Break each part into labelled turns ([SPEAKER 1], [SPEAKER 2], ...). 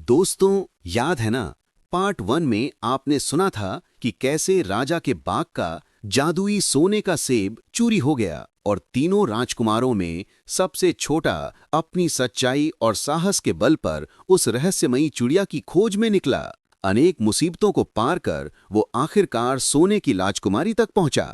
[SPEAKER 1] दोस्तों, याद है ना, पार्ट 1 में आपने सुना था कि कैसे राजा के बाग का जादुई सोने का सेब चोरी हो गया और तीनों राजकुमारों में सबसे छोटा अपनी सच्चाई और साहस के बल पर उस रहस्यमयी चिड़िया की खोज में निकला। अनेक मुसीबतों को पार कर वो आखिरकार सोने की राजकुमारी तक पहुंचा।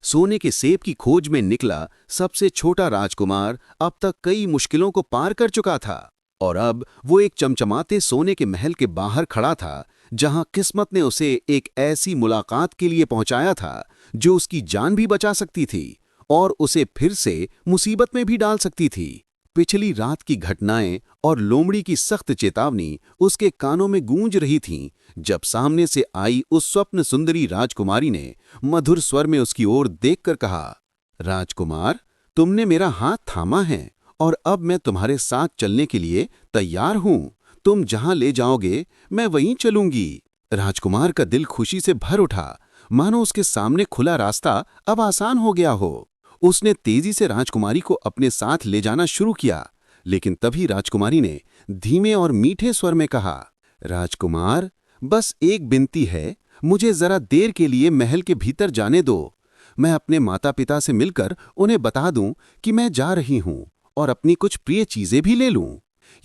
[SPEAKER 1] सोने के सेब की खोज में निकला सबसे छोटा राजकुमार अब तक कई मुश्किलों को पार कर चुका था और अब वो एक चमचमाते सोने के महल के बाहर खड़ा था, जहां किस्मत ने उसे एक ऐसी मुलाकात के लिए पहुंचाया था जो उसकी जान भी बचा सकती थी और उसे फिर से मुसीबत में भी डाल सकती थी। पिछली रात की घटनाएं और लोमड़ी की सख्त चेतावनी उसके कानों में गूंज रही थीं, जब सामने से आई उस स्वप्न सुंदरी राजकुमारी ने मधुर स्वर में उसकी ओर देखकर कहा, राजकुमार, तुमने मेरा हाथ थामा है और अब मैं तुम्हारे साथ चलने के लिए तैयार हूं। तुम जहां ले जाओगे मैं वहीं चलूंगी। राजकुमार का दिल खुशी से भर उठा, मानो उसके सामने खुला रास्ता अब आसान हो गया हो। उसने तेजी से राजकुमारी को अपने साथ ले जाना शुरू किया, लेकिन तभी राजकुमारी ने धीमे और मीठे स्वर में कहा, राजकुमार, बस एक विनती है, मुझे जरा देर के लिए महल के भीतर जाने दो। मैं अपने माता पिता से मिलकर उन्हें बता दूं कि मैं जा रही हूं और अपनी कुछ प्रिय चीजें भी ले लूं।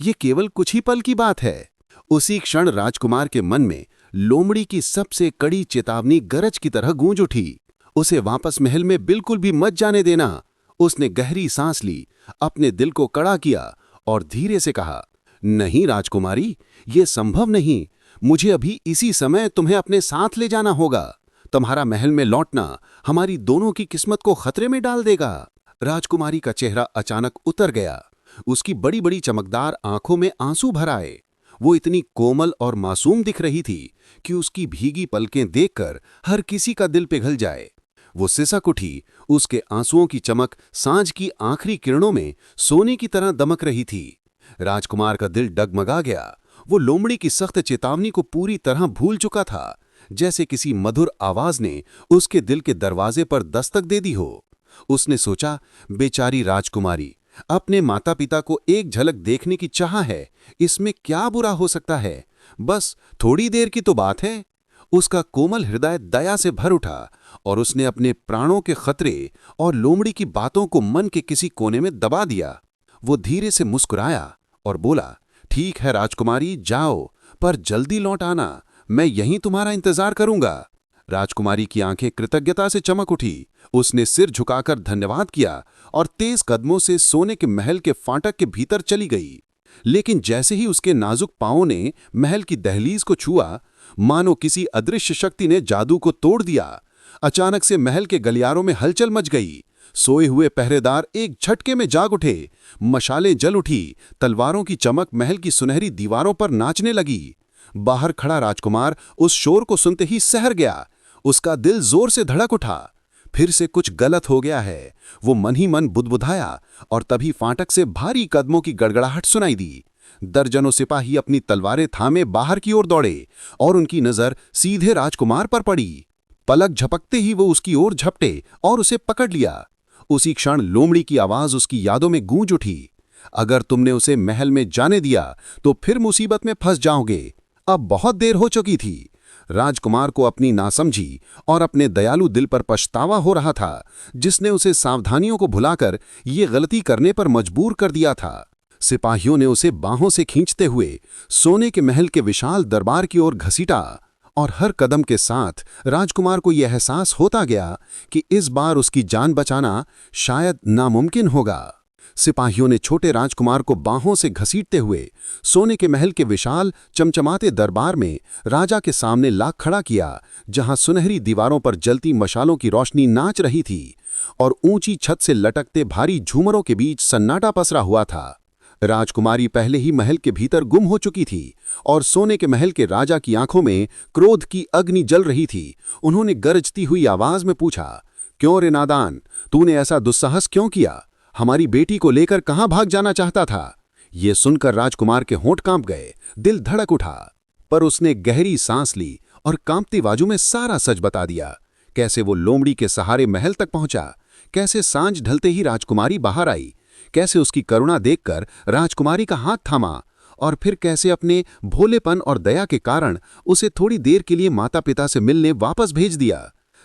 [SPEAKER 1] ये केवल कुछ ही पल की बात है। उसी क्षण राजकुमार के मन में लोमड़ी की सबसे कड़ी चेतावनी गरज की तरह गूंज उठी। उसे वापस महल में बिल्कुल भी मत जाने देना। उसने गहरी सांस ली, अपने दिल को कड़ा किया और धीरे से कहा, नहीं राजकुमारी, ये संभव नहीं। मुझे अभी इसी समय तुम्हें अपने साथ ले जाना होगा। तुम्हारा महल में लौटना हमारी दोनों की किस्मत को खतरे में डाल देगा। राजकुमारी का चेहरा अचानक उतर गया। उसकी बड़ी बड़ी चमकदार आंखों में आंसू भर आए। वो इतनी कोमल और मासूम दिख रही थी कि उसकी भीगी पलकें देखकर हर किसी का दिल पिघल जाए। वो सिसक उठी। उसके आंसुओं की चमक सांझ की आखिरी किरणों में सोने की तरह दमक रही थी। राजकुमार का दिल डगमगा गया। वो लोमड़ी की सख्त चेतावनी को पूरी तरह भूल चुका था, जैसे किसी मधुर आवाज ने उसके दिल के दरवाजे पर दस्तक दे दी हो। उसने सोचा, बेचारी राजकुमारी, अपने माता पिता को एक झलक देखने की चाह है, इसमें क्या बुरा हो सकता है? बस थोड़ी देर की तो बात है। उसका कोमल हृदय दया से भर उठा और उसने अपने प्राणों के खतरे और लोमड़ी की बातों को मन के किसी कोने में दबा दिया। वो धीरे से मुस्कुराया और बोला, ठीक है राजकुमारी, जाओ, पर जल्दी लौट आना। मैं यहीं तुम्हारा इंतजार करूंगा। राजकुमारी की आंखें कृतज्ञता से चमक उठी। उसने सिर झुकाकर धन्यवाद किया और तेज कदमों से सोने के महल के फाटक के भीतर चली गई। लेकिन जैसे ही उसके नाजुक पांवों ने महल की दहलीज को छुआ, मानो किसी अदृश्य शक्ति ने जादू को तोड़ दिया। अचानक से महल के गलियारों में हलचल मच गई। सोए हुए पहरेदार एक झटके में जाग उठे। मशालें जल उठी। तलवारों की चमक महल की सुनहरी दीवारों पर नाचने लगी। बाहर खड़ा राजकुमार उस शोर को सुनते ही सहर गया। उसका दिल जोर से धड़क उठा। फिर से कुछ गलत हो गया है, वो मन ही मन बुदबुदाया और तभी फाटक से भारी कदमों की गड़गड़ाहट सुनाई दी। दर्जनों सिपाही अपनी तलवारें थामे बाहर की ओर दौड़े और उनकी नजर सीधे राजकुमार पर पड़ी। पलक झपकते ही वो उसकी ओर झपटे और उसे पकड़ लिया। उसी क्षण लोमड़ी की आवाज उसकी यादों में गूंज उठी, अगर तुमने उसे महल में जाने दिया तो फिर मुसीबत में फंस जाओगे। अब बहुत देर हो चुकी थी। राजकुमार को अपनी नासमझी और अपने दयालु दिल पर पछतावा हो रहा था, जिसने उसे सावधानियों को भुलाकर ये गलती करने पर मजबूर कर दिया था। सिपाहियों ने उसे बाहों से खींचते हुए सोने के महल के विशाल दरबार की ओर घसीटा और हर कदम के साथ राजकुमार को यह एहसास होता गया कि इस बार उसकी जान बचाना शायद नामुमकिन होगा। सिपाहियों ने छोटे राजकुमार को बाहों से घसीटते हुए सोने के महल के विशाल चमचमाते दरबार में राजा के सामने ला खड़ा किया, जहां सुनहरी दीवारों पर जलती मशालों की रोशनी नाच रही थी और ऊंची छत से लटकते भारी झूमरों के बीच सन्नाटा पसरा हुआ था। राजकुमारी पहले ही महल के भीतर गुम हो चुकी थी और सोने के महल के राजा की आंखों में क्रोध की अग्नि जल रही थी। उन्होंने गरजती हुई आवाज में पूछा, क्यों रे नादान, तूने ऐसा दुस्साहस क्यों किया? हमारी बेटी को लेकर कहां भाग जाना चाहता था? ये सुनकर राजकुमार के होंठ कांप गए, दिल धड़क उठा, पर उसने गहरी सांस ली और कांपती बाजू में सारा सच बता दिया। कैसे वो लोमड़ी के सहारे महल तक पहुंचा, कैसे सांझ ढलते ही राजकुमारी बाहर आई, कैसे उसकी करुणा देखकर राजकुमारी का हाथ थामा और फिर कैसे अपने भोलेपन और दया के कारण उसे थोड़ी देर के लिए माता पिता से मिलने वापस भेज दिया।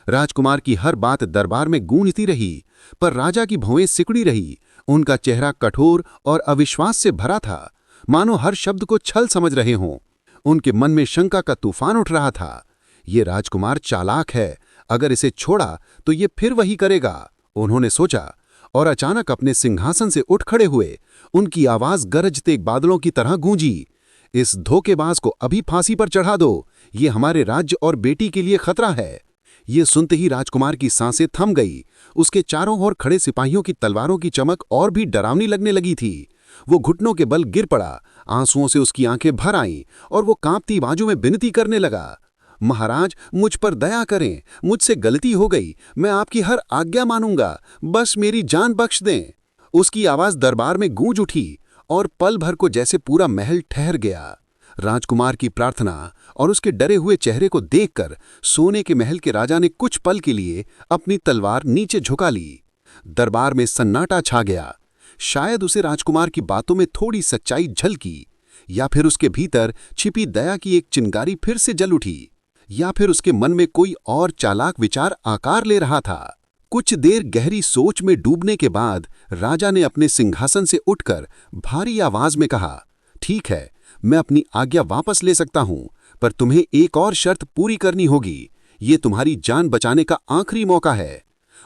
[SPEAKER 1] राजकुमार की हर बात दरबार में गूंजती रही, पर राजा की भौहें सिकुड़ी रही। उनका चेहरा कठोर और अविश्वास से भरा था, मानो हर शब्द को छल समझ रहे हों। उनके मन में शंका का तूफान उठ रहा था। ये राजकुमार चालाक है, अगर इसे छोड़ा तो ये फिर वही करेगा, उन्होंने सोचा। और अचानक अपने सिंहासन से उठ खड़े हुए। उनकी आवाज गरजते बादलों की तरह गूंजी, इस धोखेबाज को अभी फांसी पर चढ़ा दो, ये हमारे राज्य और बेटी के लिए खतरा है। ये सुनते ही राजकुमार की सांसें थम गई। उसके चारों ओर खड़े सिपाहियों की तलवारों की चमक और भी डरावनी लगने लगी थी। वो घुटनों के बल गिर पड़ा, आंसुओं से उसकी आंखें भर आईं और वो कांपती बाजू में विनती करने लगा, महाराज मुझ पर दया करें, मुझसे गलती हो गई, मैं आपकी हर आज्ञा मानूंगा, बस मेरी जान बख्श दें। उसकी आवाज दरबार में गूंज उठी और पल भर को जैसे पूरा महल ठहर गया। राजकुमार की प्रार्थना और उसके डरे हुए चेहरे को देखकर सोने के महल के राजा ने कुछ पल के लिए अपनी तलवार नीचे झुका ली। दरबार में सन्नाटा छा गया। शायद उसे राजकुमार की बातों में थोड़ी सच्चाई झलकी, या फिर उसके भीतर छिपी दया की एक चिंगारी फिर से जल उठी, या फिर उसके मन में कोई और चालाक विचार आकार ले रहा था। कुछ देर गहरी सोच में डूबने के बाद राजा ने अपने सिंहासन से उठकर भारी आवाज में कहा, ठीक है, मैं अपनी आज्ञा वापस ले सकता हूं, पर तुम्हें एक और शर्त पूरी करनी होगी। ये तुम्हारी जान बचाने का आखिरी मौका है।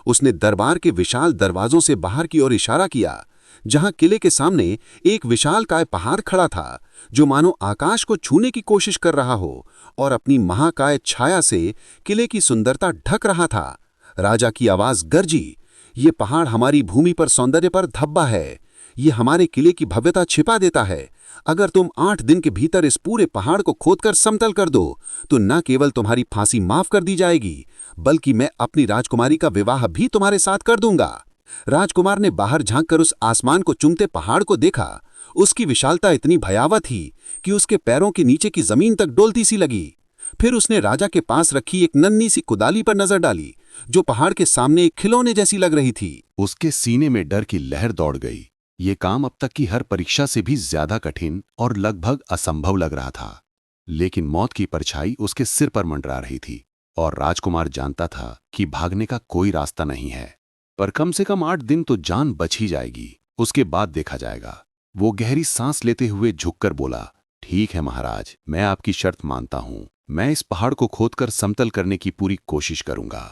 [SPEAKER 1] उसने दरबार के विशाल दरवाजों से बाहर की ओर इशारा किया, जहां किले के सामने एक विशालकाय पहाड़ खड़ा था, जो मानो आकाश को छूने की कोशिश कर रहा हो और अपनी महाकाय छाया से किले की सुंदरता ढक रहा था। राजा की आवाज गरजी, ये पहाड़ हमारी भूमि पर सौंदर्य पर धब्बा है, ये हमारे किले की भव्यता छिपा देता है। अगर तुम 8 दिन के भीतर इस पूरे पहाड़ को खोदकर समतल कर दो, तो न केवल तुम्हारी फांसी माफ कर दी जाएगी, बल्कि मैं अपनी राजकुमारी का विवाह भी तुम्हारे साथ कर दूंगा। राजकुमार ने बाहर झांककर उस आसमान को चूमते पहाड़ को देखा। उसकी विशालता इतनी भयावह थी कि उसके पैरों के नीचे की जमीन तक डोलती सी लगी। फिर उसने राजा के पास रखी एक नन्ही सी कुदाली पर नजर डाली, जो पहाड़ के सामने एक खिलौने जैसी लग रही थी। उसके सीने में डर की लहर दौड़ गई। ये काम अब तक की हर परीक्षा से भी ज्यादा कठिन और लगभग असंभव लग रहा था। लेकिन मौत की परछाई उसके सिर पर मंडरा रही थी और राजकुमार जानता था कि भागने का कोई रास्ता नहीं है। पर कम से कम 8 दिन तो जान बच ही जाएगी, उसके बाद देखा जाएगा। वो गहरी सांस लेते हुए झुककर बोला, ठीक है महाराज, मैं आपकी शर्त मानता हूं। मैं इस पहाड़ को खोदकर समतल करने की पूरी कोशिश करूंगा।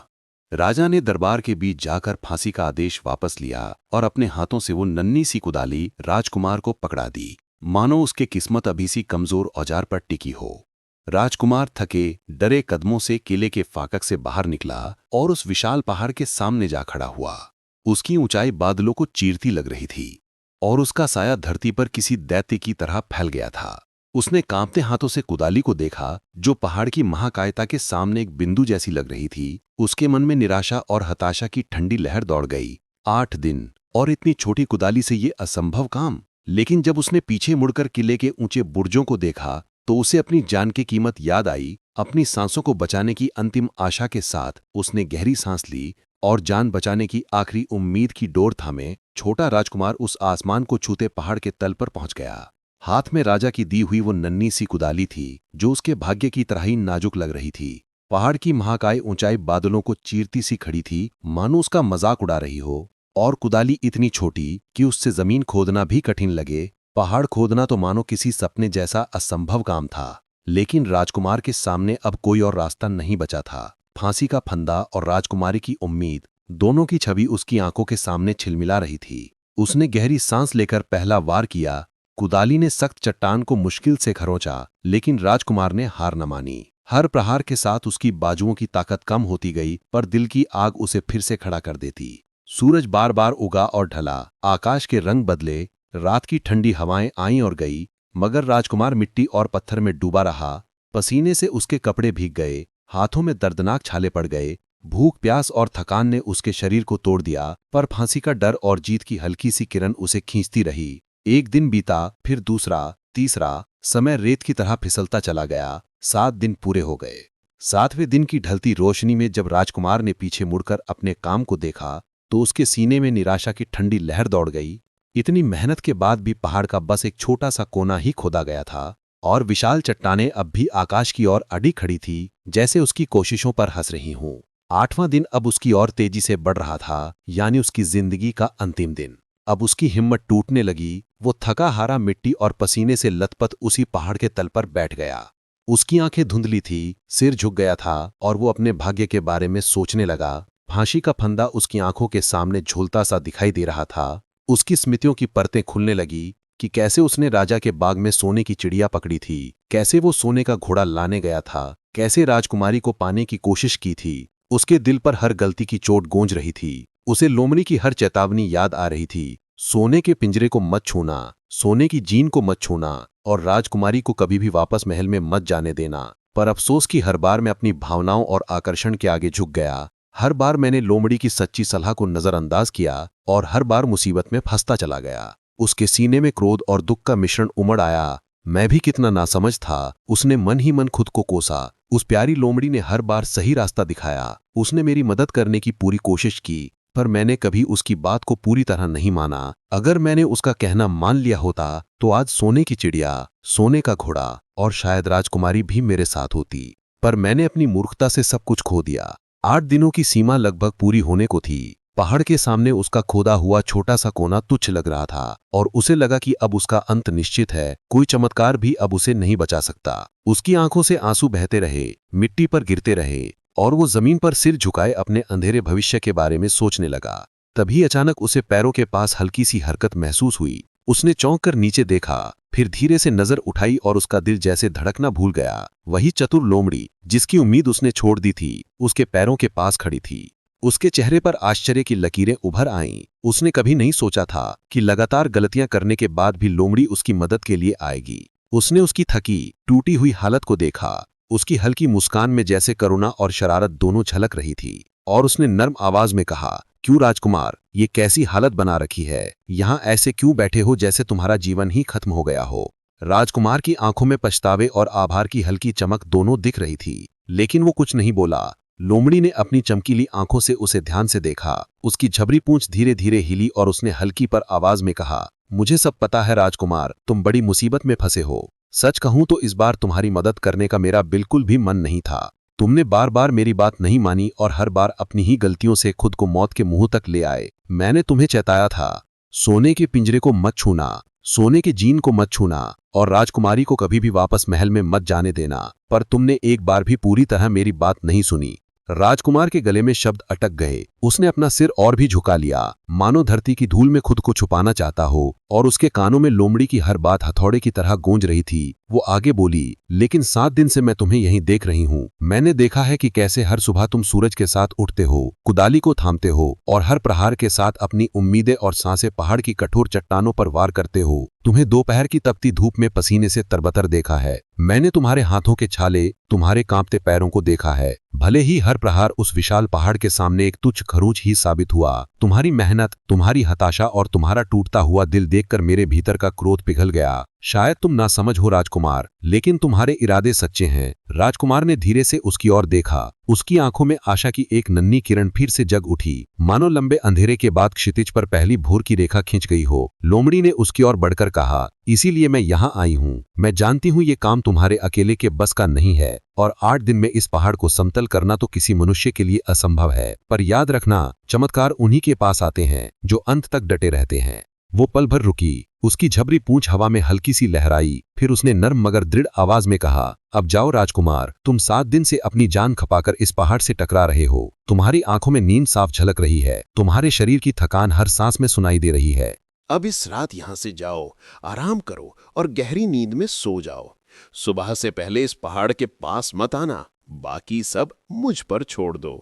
[SPEAKER 1] राजा ने दरबार के बीच जाकर फांसी का आदेश वापस लिया और अपने हाथों से वो नन्ही सी कुदाली राजकुमार को पकड़ा दी, मानो उसके किस्मत अभी सी कमजोर औजार पर टिकी हो। राजकुमार थके डरे कदमों से किले के फाटक से बाहर निकला और उस विशाल पहाड़ के सामने जा खड़ा हुआ। उसकी ऊंचाई बादलों को चीरती लग रही थी और उसका साया धरती पर किसी दैत्य की तरह फैल गया था। उसने कांपते हाथों से कुदाली को देखा, जो पहाड़ की महाकायता के सामने एक बिंदु जैसी लग रही थी। उसके मन में निराशा और हताशा की ठंडी लहर दौड़ गई। 8 दिन और इतनी छोटी कुदाली से ये असंभव काम। लेकिन जब उसने पीछे मुड़कर किले के ऊंचे बुर्जों को देखा, तो उसे अपनी जान की कीमत याद आई। अपनी सांसों को बचाने की अंतिम आशा के साथ उसने गहरी सांस ली और जान बचाने की आखिरी उम्मीद की डोर थामे छोटा राजकुमार उस आसमान को छूते पहाड़ के तल पर पहुंच गया। हाथ में राजा की दी हुई वो नन्ही सी कुदाली थी, जो उसके भाग्य की तरह ही नाजुक लग रही थी। पहाड़ की महाकाय ऊंचाई बादलों को चीरती सी खड़ी थी, मानो उसका मजाक उड़ा रही हो। और कुदाली इतनी छोटी कि उससे जमीन खोदना भी कठिन लगे। पहाड़ खोदना तो मानो किसी सपने जैसा असंभव काम था। लेकिन राजकुमार के सामने अब कोई और रास्ता नहीं बचा था। फांसी का फंदा और राजकुमारी की उम्मीद, दोनों की छवि उसकी आंखों के सामने छिलमिला रही थी। उसने गहरी सांस लेकर पहला वार किया। कुदाली ने सख्त चट्टान को मुश्किल से खरोंचा, लेकिन राजकुमार ने हार न मानी। हर प्रहार के साथ उसकी बाजुओं की ताकत कम होती गई, पर दिल की आग उसे फिर से खड़ा कर देती। सूरज बार बार उगा और ढला, आकाश के रंग बदले, रात की ठंडी हवाएं आईं और गई, मगर राजकुमार मिट्टी और पत्थर में डूबा रहा। पसीने से उसके कपड़े भीग गए, हाथों में दर्दनाक छाले पड़ गए। भूख, प्यास और थकान ने उसके शरीर को तोड़ दिया, पर फांसी का डर और जीत की हल्की सी किरण उसे खींचती रही। एक दिन बीता, फिर दूसरा, तीसरा। समय रेत की तरह फिसलता चला गया। 7 दिन पूरे हो गए। 7वें दिन की ढलती रोशनी में जब राजकुमार ने पीछे मुड़कर अपने काम को देखा, तो उसके सीने में निराशा की ठंडी लहर दौड़ गई।
[SPEAKER 2] इतनी मेहनत के बाद भी पहाड़ का बस एक छोटा सा कोना ही खोदा गया था और विशाल चट्टानें अब भी आकाश की ओर अड़ी खड़ी थी, जैसे उसकी कोशिशों पर हंस रही हूं। 8वां दिन अब उसकी ओर तेजी से बढ़ रहा था, यानी उसकी जिंदगी का अंतिम दिन। अब उसकी हिम्मत टूटने लगी। वो थका हारा मिट्टी और पसीने से लथपथ उसी पहाड़ के तल पर बैठ गया। उसकी आंखें धुंधली थी, सिर झुक गया था और वो अपने भाग्य के बारे में सोचने लगा। फांसी का फंदा उसकी आंखों के सामने झूलता सा दिखाई दे रहा था। उसकी स्मृतियों की परतें खुलने लगी कि कैसे उसने राजा के बाग में सोने की चिड़िया पकड़ी थी, कैसे वो सोने का घोड़ा लाने गया था, कैसे राजकुमारी को पाने की कोशिश की थी। उसके दिल पर हर गलती की चोट गूंज रही थी। उसे लोमड़ी की हर चेतावनी याद आ रही थी। सोने के पिंजरे को मत छूना, सोने की जीन को मत छूना और राजकुमारी को कभी भी वापस महल में मत जाने देना। पर अफसोस कि हर बार मैं अपनी भावनाओं और आकर्षण के आगे झुक गया। हर बार मैंने लोमड़ी की सच्ची सलाह को नजरअंदाज किया और हर बार मुसीबत में फंसता चला गया। उसके सीने में क्रोध और दुख का मिश्रण उमड़ आया। मैं भी कितना नासमझ था। उसने मन ही मन खुद को कोसा। उस प्यारी लोमड़ी ने हर बार सही रास्ता दिखाया। उसने मेरी मदद करने की पूरी कोशिश की, पर मैंने कभी उसकी बात को पूरी तरह नहीं माना। अगर मैंने उसका कहना मान लिया होता तो आज सोने की चिड़िया, सोने का घोड़ा और शायद राजकुमारी भी मेरे साथ होती। पर मैंने अपनी मूर्खता से सब कुछ खो दिया। 8 दिनों की सीमा लगभग पूरी होने को थी। पहाड़ के सामने उसका खोदा हुआ छोटा सा कोना तुच्छ लग रहा था और उसे लगा कि अब उसका अंत निश्चित है। कोई चमत्कार भी अब उसे नहीं बचा सकता। उसकी आंखों से आंसू बहते रहे, मिट्टी पर गिरते रहे और वो जमीन पर सिर झुकाए अपने अंधेरे भविष्य के बारे में सोचने लगा। तभी अचानक उसे पैरों के पास हल्की सी हरकत महसूस हुई। उसने चौंक कर नीचे देखा, फिर धीरे से नजर उठाई और उसका दिल जैसे धड़कना भूल गया। वही चतुर लोमड़ी जिसकी उम्मीद उसने छोड़ दी थी, उसके पैरों के पास खड़ी थी। उसके चेहरे पर आश्चर्य की लकीरें उभर आईं। उसने कभी नहीं सोचा था कि लगातार गलतियां करने के बाद भी लोमड़ी उसकी मदद के लिए आएगी। उसने उसकी थकी, टूटी हुई हालत को देखा। उसकी हल्की मुस्कान में जैसे करुणा और शरारत दोनों झलक रही थी और उसने नर्म आवाज में कहा, क्यों राजकुमार, ये कैसी हालत बना रखी है? यहाँ ऐसे क्यों बैठे हो जैसे तुम्हारा जीवन ही खत्म हो गया हो? राजकुमार की आंखों में पछतावे और आभार की हल्की चमक दोनों दिख रही थी, लेकिन वो कुछ नहीं बोला। लोमड़ी ने अपनी चमकीली आंखों से उसे ध्यान से देखा। उसकी झबरी पूंछ धीरे धीरे हिली और उसने हल्की पर आवाज में कहा, मुझे सब पता है राजकुमार, तुम बड़ी मुसीबत में फंसे हो। सच कहूं तो इस बार तुम्हारी मदद करने का मेरा बिल्कुल भी मन नहीं था। तुमने बार बार मेरी बात नहीं मानी और हर बार अपनी ही गलतियों से खुद को मौत के मुंह तक ले आए। मैंने तुम्हें चेताया था, सोने के पिंजरे को मत छूना, सोने के जीन को मत छूना और राजकुमारी को कभी भी वापस महल में मत जाने देना, पर तुमने एक बार भी पूरी तरह मेरी बात नहीं सुनी। राजकुमार के गले में शब्द अटक गए। उसने अपना सिर और भी झुका लिया, मानो धरती की धूल में खुद को छुपाना चाहता हो और उसके कानों में लोमड़ी की हर बात हथौड़े की तरह गूंज रही थी। वो आगे बोली, लेकिन 7 दिन से मैं तुम्हें यहीं देख रही हूँ। मैंने देखा है कि कैसे हर सुबह तुम सूरज के साथ उठते हो, कुदाली को थामते हो और हर प्रहार के साथ अपनी उम्मीदें और सांसें पहाड़ की कठोर चट्टानों पर वार करते हो। तुम्हें दोपहर की तपती धूप में पसीने से तरबतर देखा है। मैंने तुम्हारे हाथों के छाले, तुम्हारे कांपते पैरों को देखा है। भले ही हर प्रहार उस विशाल पहाड़ के सामने एक तुच्छ खरोंच ही साबित हुआ, तुम्हारी मेहनत, तुम्हारी हताशा और तुम्हारा टूटता हुआ दिल देखकर मेरे भीतर का क्रोध पिघल गया। शायद तुम ना समझ हो राजकुमार, लेकिन तुम्हारे इरादे सच्चे हैं। राजकुमार ने धीरे से उसकी ओर देखा। उसकी आंखों में आशा की एक नन्ही किरण फिर से जग उठी, मानो लंबे अंधेरे के बाद क्षितिज पर पहली भोर की रेखा खिंच गई हो। लोमड़ी ने उसकी ओर बढ़कर कहा, इसीलिए मैं यहाँ आई हूँ। मैं जानती हूँ ये काम तुम्हारे अकेले के बस का नहीं है और 8 दिन में इस पहाड़ को समतल करना तो किसी मनुष्य के लिए असंभव है। पर याद रखना, चमत्कार उन्हीं के पास आते हैं जो अंत तक डटे रहते हैं। वो पल भर रुकी, उसकी झबरी पूंछ हवा में हल्की सी लहराई, फिर उसने नर्म मगर दृढ़ आवाज में कहा, अब जाओ राजकुमार, तुम 7 दिन से अपनी जान खपाकर इस पहाड़ से टकरा रहे हो। तुम्हारी आंखों में नींद साफ झलक रही है, तुम्हारे शरीर की थकान हर सांस में सुनाई दे रही है।
[SPEAKER 3] अब इस रात यहां से जाओ, आराम करो और गहरी नींद में सो जाओ। सुबह से पहले इस पहाड़ के पास मत आना, बाकी सब मुझ पर छोड़ दो।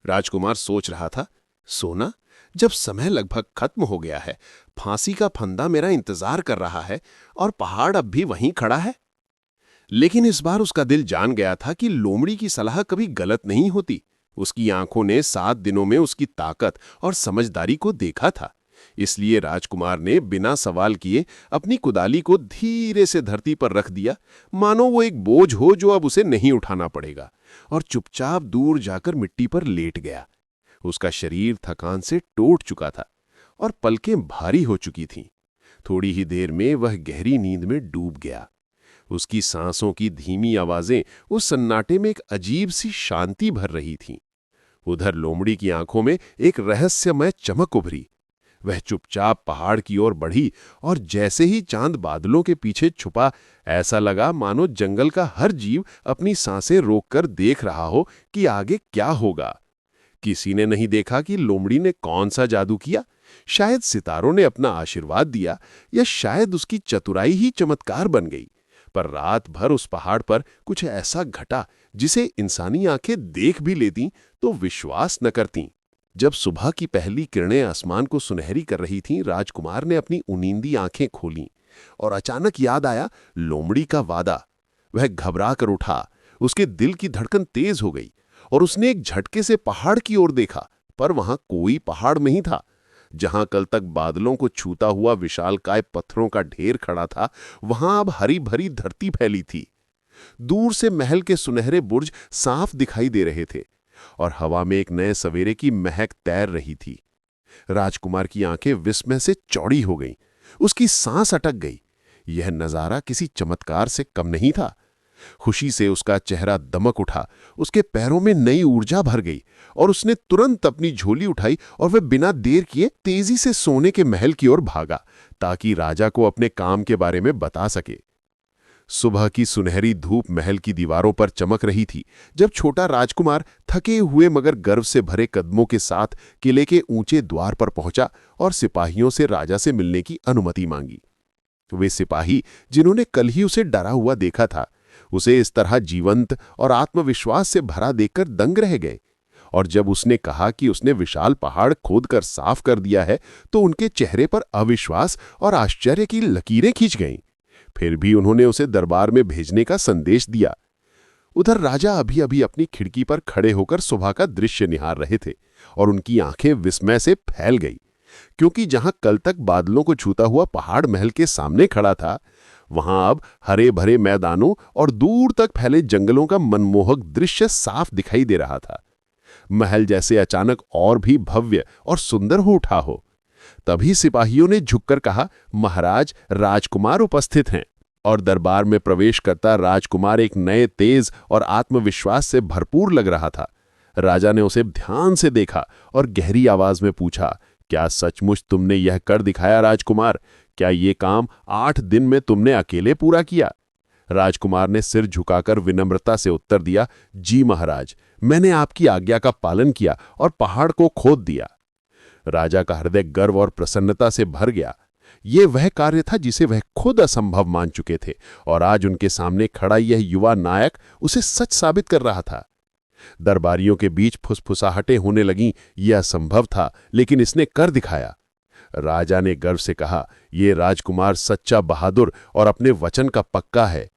[SPEAKER 3] राजकुमार सोच रहा था, सोना, जब समय लगभग खत्म हो गया है, फांसी का फंदा मेरा इंतजार कर रहा है और पहाड़ अब भी वहीं खड़ा है। लेकिन इस बार उसका दिल जान गया था कि लोमड़ी की सलाह कभी गलत नहीं होती। उसकी आंखों ने 7 दिनों में उसकी ताकत और समझदारी को देखा था। इसलिए राजकुमार ने बिना सवाल किए अपनी कुदाली को धीरे से धरती पर रख दिया, मानो वो एक बोझ हो जो अब उसे नहीं उठाना पड़ेगा, और चुपचाप दूर जाकर मिट्टी पर लेट गया। उसका शरीर थकान से टूट चुका था और पलकें भारी हो चुकी थीं। थोड़ी ही देर में वह गहरी नींद में डूब गया। उसकी सांसों की धीमी आवाजें उस सन्नाटे में एक अजीब सी शांति भर रही थीं। उधर लोमड़ी की आंखों में एक रहस्यमय चमक उभरी। वह चुपचाप पहाड़ की ओर बढ़ी और जैसे ही चांद बादलों के पीछे छुपा, ऐसा लगा मानो जंगल का हर जीव अपनी सांसें रोककर देख रहा हो कि आगे क्या होगा। किसी ने नहीं देखा कि लोमड़ी ने कौन सा जादू किया। शायद सितारों ने अपना आशीर्वाद दिया, या शायद उसकी चतुराई ही चमत्कार बन गई। पर रात भर उस पहाड़ पर कुछ ऐसा घटा जिसे इंसानी आंखें देख भी लेतीं तो विश्वास न करतीं। जब सुबह की पहली किरणें आसमान को सुनहरी कर रही थीं, राजकुमार ने अपनी उनींदी आंखें खोलीं और अचानक याद आया लोमड़ी का वादा। वह घबरा कर उठा, उसके दिल की धड़कन तेज हो गई और उसने एक झटके से पहाड़ की ओर देखा, पर वहां कोई पहाड़ नहीं था। जहां कल तक बादलों को छूता हुआ विशालकाय पत्थरों का ढेर खड़ा था, वहां अब हरी भरी धरती फैली थी। दूर से महल के सुनहरे बुर्ज साफ दिखाई दे रहे थे और हवा में एक नए सवेरे की महक तैर रही थी। राजकुमार की आंखें विस्मय से चौड़ी हो गईं, उसकी सांस अटक गई। यह नजारा किसी चमत्कार से कम नहीं था। खुशी से उसका चेहरा दमक उठा, उसके पैरों में नई ऊर्जा भर गई और उसने तुरंत अपनी झोली उठाई और वह बिना देर किए तेजी से सोने के महल की ओर भागा, ताकि राजा को अपने काम के बारे में बता सके। सुबह की सुनहरी धूप महल की दीवारों पर चमक रही थी जब छोटा राजकुमार थके हुए मगर गर्व से भरे कदमों के साथ किले के ऊंचे द्वार पर पहुंचा और सिपाहियों से राजा से मिलने की अनुमति मांगी। वे सिपाही जिन्होंने कल ही उसे डरा हुआ देखा था, उसे इस तरह जीवंत और आत्मविश्वास से भरा देखकर दंग रह गए। और जब उसने कहा कि उसने विशाल पहाड़ खोदकर साफ कर दिया है, तो उनके चेहरे पर अविश्वास और आश्चर्य की लकीरें खींच गईं। फिर भी उन्होंने उसे दरबार में भेजने का संदेश दिया। उधर राजा अभी अभी अपनी खिड़की पर खड़े होकर सुबह का दृश्य निहार रहे थे और उनकी आंखें विस्मय से फैल गई, क्योंकि जहां कल तक बादलों को छूता हुआ पहाड़ महल के सामने खड़ा था, वहां अब हरे भरे मैदानों और दूर तक फैले जंगलों का मनमोहक दृश्य साफ दिखाई दे रहा था। महल जैसे अचानक और भी भव्य और सुंदर हो उठा हो। तभी सिपाहियों ने झुककर कहा, महाराज, राजकुमार उपस्थित हैं। और दरबार में प्रवेश करता राजकुमार एक नए तेज और आत्मविश्वास से भरपूर लग रहा था। राजा ने उसे ध्यान से देखा और गहरी आवाज में पूछा, क्या सचमुच तुमने यह कर दिखाया राजकुमार? क्या ये काम 8 दिन में तुमने अकेले पूरा किया? राजकुमार ने सिर झुकाकर विनम्रता से उत्तर दिया, जी महाराज, मैंने आपकी आज्ञा का पालन किया और पहाड़ को खोद दिया। राजा का हृदय गर्व और प्रसन्नता से भर गया। ये वह कार्य था जिसे वह खुद असंभव मान चुके थे, और आज उनके सामने खड़ा यह युवा नायक उसे सच साबित कर रहा था। दरबारियों के बीच फुसफुसाहटें होने लगीं। यह असंभव था, लेकिन इसने कर दिखाया। राजा ने गर्व से कहा, यह राजकुमार सच्चा बहादुर और अपने वचन का पक्का है,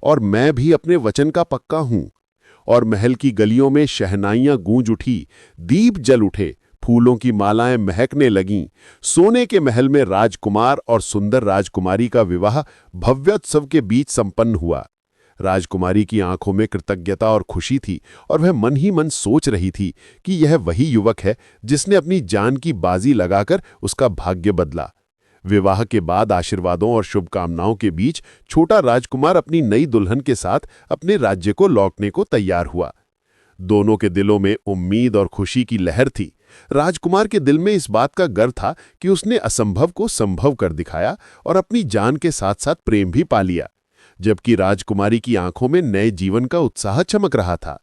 [SPEAKER 3] और मैं भी अपने वचन का पक्का हूं। और महल की गलियों में शहनाइयां गूंज उठी, दीप जल उठे, फूलों की मालाएं महकने लगीं। सोने के महल में राजकुमार और सुंदर राजकुमारी का विवाह भव्योत्सव के बीच संपन्न हुआ। राजकुमारी की आंखों में कृतज्ञता और खुशी थी, और वह मन ही मन सोच रही थी कि यह वही युवक है जिसने अपनी जान की बाजी लगाकर उसका भाग्य बदला। विवाह के बाद आशीर्वादों और शुभकामनाओं के बीच छोटा राजकुमार अपनी नई दुल्हन के साथ अपने राज्य को लौटने को तैयार हुआ। दोनों के दिलों में उम्मीद और खुशी की लहर थी। राजकुमार के दिल में इस बात का गर्व था कि उसने असंभव को संभव कर दिखाया और अपनी जान के साथ साथ प्रेम भी पा लिया, जबकि राजकुमारी की आंखों में नए जीवन का उत्साह चमक रहा था।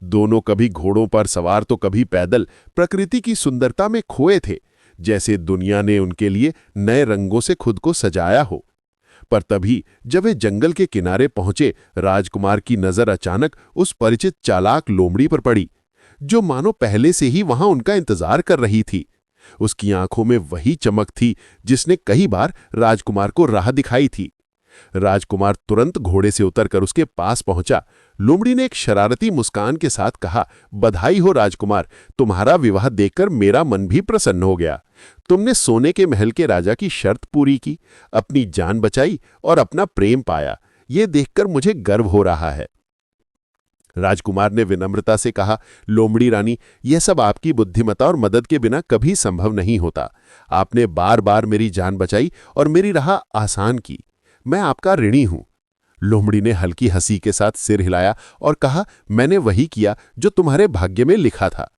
[SPEAKER 3] दोनों कभी घोड़ों पर सवार तो कभी पैदल प्रकृति की सुंदरता में खोए थे, जैसे दुनिया ने उनके लिए नए रंगों से खुद को सजाया हो। पर तभी जब वे जंगल के किनारे पहुंचे, राजकुमार की नजर अचानक उस परिचित चालाक लोमड़ी पर पड़ी, जो मानो पहले से ही वहां उनका इंतजार कर रही थी। उसकी आंखों में वही चमक थी जिसने कई बार राजकुमार को राह दिखाई थी। राजकुमार तुरंत घोड़े से उतरकर उसके पास पहुंचा। लोमड़ी ने एक शरारती मुस्कान के साथ कहा, बधाई हो राजकुमार, तुम्हारा विवाह देखकर मेरा मन भी प्रसन्न हो गया। तुमने सोने के महल के राजा की शर्त पूरी की, अपनी जान बचाई और अपना प्रेम पाया। ये देखकर मुझे गर्व हो रहा है। राजकुमार ने विनम्रता से कहा, लोमड़ी रानी, यह सब आपकी बुद्धिमत्ता और मदद के बिना कभी संभव नहीं होता। आपने बार बार मेरी जान बचाई और मेरी राह आसान की। मैं आपका ऋणी हूं। लोमड़ी ने हल्की हंसी के साथ सिर हिलाया और कहा, मैंने वही किया जो तुम्हारे भाग्य में लिखा था।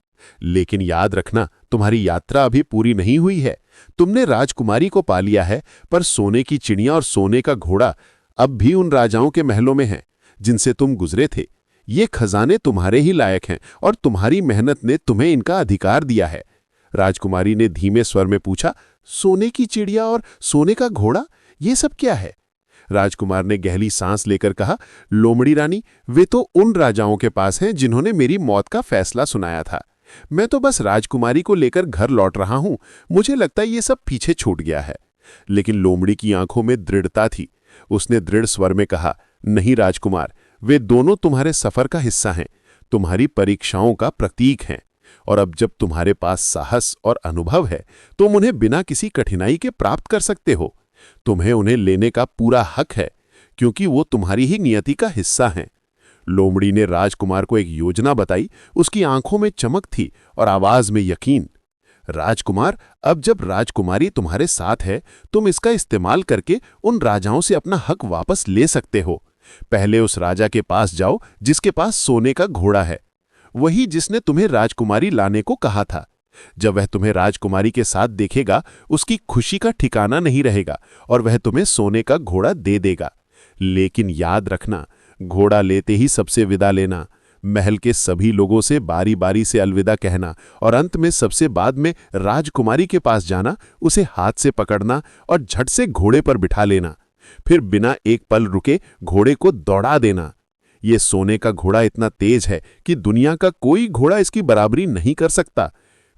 [SPEAKER 3] लेकिन याद रखना, तुम्हारी यात्रा अभी पूरी नहीं हुई है। तुमने राजकुमारी को पा लिया है, पर सोने की चिड़िया और सोने का घोड़ा अब भी उन राजाओं के महलों में हैं जिनसे तुम गुजरे थे। ये खजाने तुम्हारे ही लायक हैं और तुम्हारी मेहनत ने तुम्हें इनका अधिकार दिया है। राजकुमारी ने धीमे स्वर में पूछा, सोने की चिड़िया और सोने का घोड़ा, ये सब क्या है? राजकुमार ने गहरी सांस लेकर कहा, लोमड़ी रानी, वे तो उन राजाओं के पास हैं जिन्होंने मेरी मौत का फैसला सुनाया था। मैं तो बस राजकुमारी को लेकर घर लौट रहा हूं। मुझे लगता है ये सब पीछे छूट गया है। लेकिन लोमड़ी की आंखों में दृढ़ता थी। उसने दृढ़ स्वर में कहा, नहीं राजकुमार, वे दोनों तुम्हारे सफर का हिस्सा हैं, तुम्हारी परीक्षाओं का प्रतीक हैं। और अब जब तुम्हारे पास साहस और अनुभव है, तुम उन्हें बिना किसी कठिनाई के प्राप्त कर सकते हो। तुम्हें उन्हें लेने का पूरा हक है, क्योंकि वो तुम्हारी ही नियति का हिस्सा हैं। लोमड़ी ने राजकुमार को एक योजना बताई। उसकी आंखों में चमक थी और आवाज में यकीन। राजकुमार, अब जब राजकुमारी तुम्हारे साथ है, तुम इसका इस्तेमाल करके उन राजाओं से अपना हक वापस ले सकते हो। पहले उस राजा के पास जाओ जिसके पास सोने का घोड़ा है, वही जिसने तुम्हें राजकुमारी लाने को कहा था। जब वह तुम्हें राजकुमारी के साथ देखेगा, उसकी खुशी का ठिकाना नहीं रहेगा और वह तुम्हें सोने का घोड़ा दे देगा। लेकिन याद रखना, घोड़ा लेते ही सबसे विदा लेना, महल के सभी लोगों से बारी बारी से अलविदा कहना और अंत में सबसे बाद में राजकुमारी के पास जाना, उसे हाथ से पकड़ना और झट से घोड़े पर बिठा लेना। फिर बिना एक पल रुके घोड़े को दौड़ा देना। ये सोने का घोड़ा इतना तेज है कि दुनिया का कोई घोड़ा इसकी बराबरी नहीं कर सकता।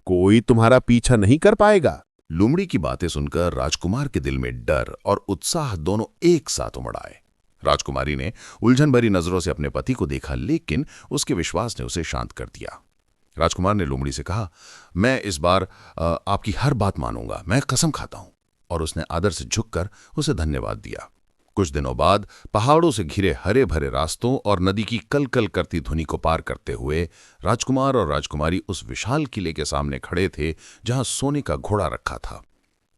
[SPEAKER 3] कोई तुम्हारा पीछा नहीं कर पाएगा।
[SPEAKER 4] लोमड़ी की बातें सुनकर राजकुमार के दिल में डर और उत्साह दोनों एक साथ उमड़ आए। राजकुमारी ने उलझन भरी नजरों से अपने पति को देखा, लेकिन उसके विश्वास ने उसे शांत कर दिया। राजकुमार ने लोमड़ी से कहा, मैं इस बार आपकी हर बात मानूंगा, मैं कसम खाता हूं। और उसने आदर से झुककर उसे धन्यवाद दिया। कुछ दिनों बाद पहाड़ों से घिरे हरे भरे रास्तों और नदी की कलकल करती धुनी को पार करते हुए राजकुमार और राजकुमारी उस विशाल किले के सामने खड़े थे जहां सोने का घोड़ा रखा था।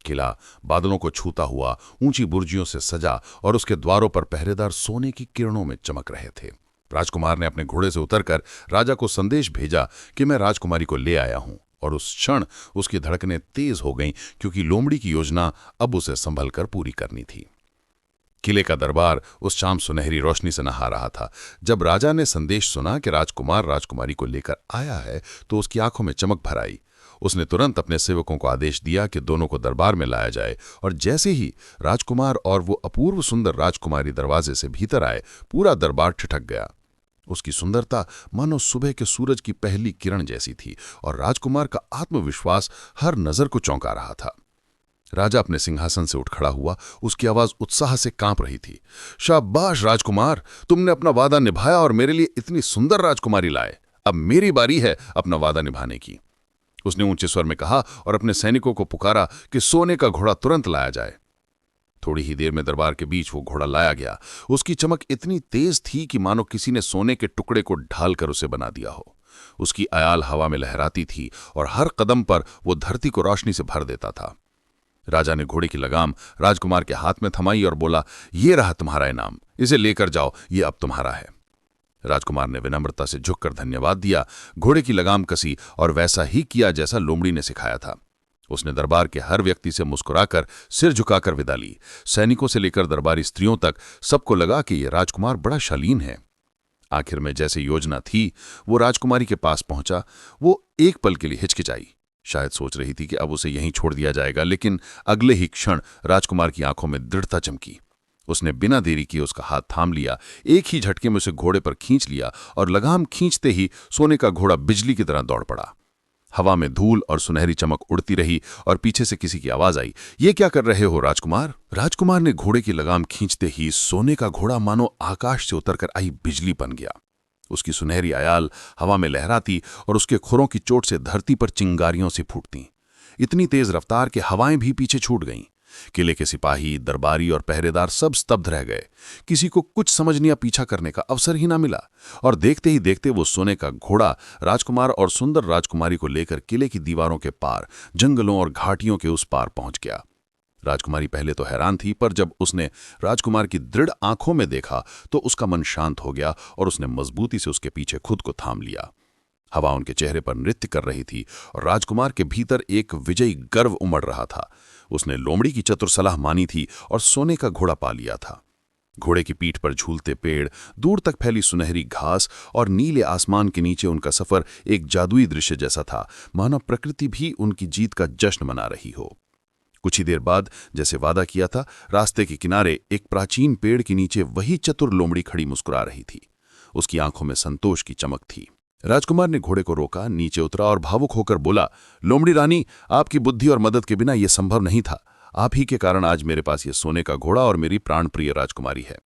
[SPEAKER 4] किला बादलों को छूता हुआ ऊंची बुर्जियों से सजा और उसके द्वारों पर पहरेदार सोने की किरणों में चमक रहे थे। राजकुमार ने अपने घोड़े से उतरकर राजा को संदेश भेजा कि मैं राजकुमारी को ले आया हूं, और उस क्षण उसकी धड़कनें तेज हो गईं, क्योंकि लोमड़ी की योजना अब उसे संभल कर पूरी करनी थी। किले का दरबार उस शाम सुनहरी रोशनी से नहा रहा था। जब राजा ने संदेश सुना कि राजकुमार राजकुमारी को लेकर आया है, तो उसकी आंखों में चमक भर आई। उसने तुरंत अपने सेवकों को आदेश दिया कि दोनों को दरबार में लाया जाए, और जैसे ही राजकुमार और वो अपूर्व सुंदर राजकुमारी दरवाजे से भीतर आए, पूरा दरबार ठिठक गया। उसकी सुंदरता मानो सुबह के सूरज की पहली किरण जैसी थी, और राजकुमार का आत्मविश्वास हर नजर को चौंका रहा था। राजा अपने सिंहासन से उठ खड़ा हुआ। उसकी आवाज उत्साह से कांप रही थी। शाबाश राजकुमार, तुमने अपना वादा निभाया और मेरे लिए इतनी सुंदर राजकुमारी लाए। अब मेरी बारी है अपना वादा निभाने की। उसने ऊंचे स्वर में कहा और अपने सैनिकों को पुकारा कि सोने का घोड़ा तुरंत लाया जाए। थोड़ी ही देर में दरबार के बीच वो घोड़ा लाया गया। उसकी चमक इतनी तेज थी कि मानो किसी ने सोने के टुकड़े को ढालकर उसे बना दिया हो। उसकी आयाल हवा में लहराती थी और हर कदम पर वो धरती को रोशनी से भर देता था। राजा ने घोड़े की लगाम राजकुमार के हाथ में थमाई और बोला, ये रहा तुम्हारा इनाम, इसे लेकर जाओ, ये अब तुम्हारा है। राजकुमार ने विनम्रता से झुककर धन्यवाद दिया, घोड़े की लगाम कसी और वैसा ही किया जैसा लोमड़ी ने सिखाया था। उसने दरबार के हर व्यक्ति से मुस्कुराकर सिर झुकाकर विदा ली। सैनिकों से लेकर दरबारी स्त्रियों तक सबको लगा कि यह राजकुमार बड़ा शालीन है। आखिर में जैसे योजना थी, वो राजकुमारी के पास पहुंचा। वो एक पल के लिए हिचकिचाई, शायद सोच रही थी कि अब उसे यहीं छोड़ दिया जाएगा, लेकिन अगले ही क्षण राजकुमार की आंखों में दृढ़ता चमकी। उसने बिना देरी किए उसका हाथ थाम लिया, एक ही झटके में उसे घोड़े पर खींच लिया और लगाम खींचते ही सोने का घोड़ा बिजली की तरह दौड़ पड़ा। हवा में धूल और सुनहरी चमक उड़ती रही और पीछे से किसी की आवाज आई, ये क्या कर रहे हो राजकुमार? राजकुमार ने घोड़े की लगाम खींचते ही सोने का घोड़ा मानो आकाश से उतरकर आई बिजली बन गया। उसकी सुनहरी आयाल हवा में लहराती और उसके खुरों की चोट से धरती पर चिंगारियों से फूटती। इतनी तेज रफ्तार के हवाएं भी पीछे छूट गईं। किले के सिपाही, दरबारी और पहरेदार सब स्तब्ध रह गए। किसी को कुछ समझने या पीछा करने का अवसर ही ना मिला, और देखते ही देखते वो सोने का घोड़ा राजकुमार और सुंदर राजकुमारी को लेकर किले की दीवारों के पार, जंगलों और घाटियों के उस पार पहुंच गया। राजकुमारी पहले तो हैरान थी, पर जब उसने राजकुमार की दृढ़ आंखों में देखा तो उसका मन शांत हो गया और उसने मजबूती से उसके पीछे खुद को थाम लिया। हवा उनके चेहरे पर नृत्य कर रही थी और राजकुमार के भीतर एक विजयी गर्व उमड़ रहा था। उसने लोमड़ी की चतुर सलाह मानी थी और सोने का घोड़ा पा लिया था। घोड़े की पीठ पर झूलते पेड़, दूर तक फैली सुनहरी घास और नीले आसमान के नीचे उनका सफर एक जादुई दृश्य जैसा था, मानो प्रकृति भी उनकी जीत का जश्न मना रही हो। कुछ ही देर बाद, जैसे वादा किया था, रास्ते के किनारे एक प्राचीन पेड़ के नीचे वही चतुर लोमड़ी खड़ी मुस्कुरा रही थी। उसकी आंखों में संतोष की चमक थी। राजकुमार ने घोड़े को रोका, नीचे उतरा और भावुक होकर बोला, लोमड़ी रानी, आपकी बुद्धि और मदद के बिना यह संभव नहीं था। आप ही के कारण आज मेरे पास ये सोने का घोड़ा और मेरी प्राणप्रिय राजकुमारी है।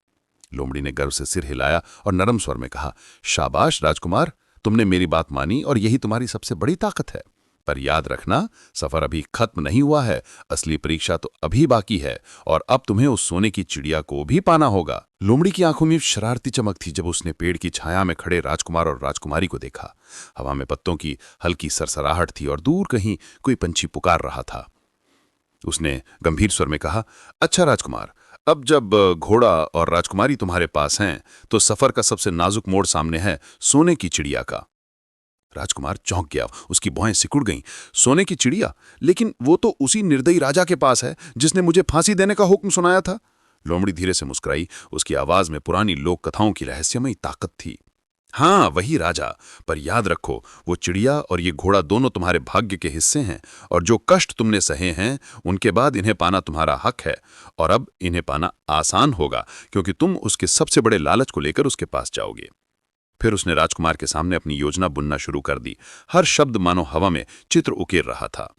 [SPEAKER 4] लोमड़ी ने गर्व से सिर हिलाया और नरम स्वर में कहा, शाबाश राजकुमार, तुमने मेरी बात मानी और यही तुम्हारी सबसे बड़ी ताकत है। पर याद रखना, सफर अभी खत्म नहीं हुआ है। असली परीक्षा तो अभी बाकी है और अब तुम्हें उस सोने की चिड़िया को भी पाना होगा। लोमड़ी की आंखों में शरारती चमक थी जब उसने पेड़ की छाया में खड़े राजकुमार और राजकुमारी को देखा। हवा में पत्तों की हल्की सरसराहट थी और दूर कहीं कोई पंछी पुकार रहा था। उसने गंभीर स्वर में कहा, अच्छा राजकुमार, अब जब घोड़ा और राजकुमारी तुम्हारे पास हैं तो सफर का सबसे नाजुक मोड़ सामने है, सोने की चिड़िया का। राजकुमार चौंक गया, उसकी भौहें सिकुड़ गईं। सोने की चिड़िया? लेकिन वो तो उसी निर्दयी राजा के पास है जिसने मुझे फांसी देने का हुक्म सुनाया था। लोमड़ी धीरे से मुस्कुराई, उसकी आवाज में पुरानी लोक कथाओं की रहस्यमयी ताकत थी। हाँ, वही राजा, पर याद रखो, वो चिड़िया और ये घोड़ा दोनों तुम्हारे भाग्य के हिस्से हैं और जो कष्ट तुमने सहे हैं उनके बाद इन्हें पाना तुम्हारा हक है। और अब इन्हें पाना आसान होगा क्योंकि तुम उसके सबसे बड़े लालच को लेकर उसके पास जाओगे। फिर उसने राजकुमार के सामने अपनी योजना बुनना शुरू कर दी। हर शब्द मानो हवा में चित्र उकेर रहा था।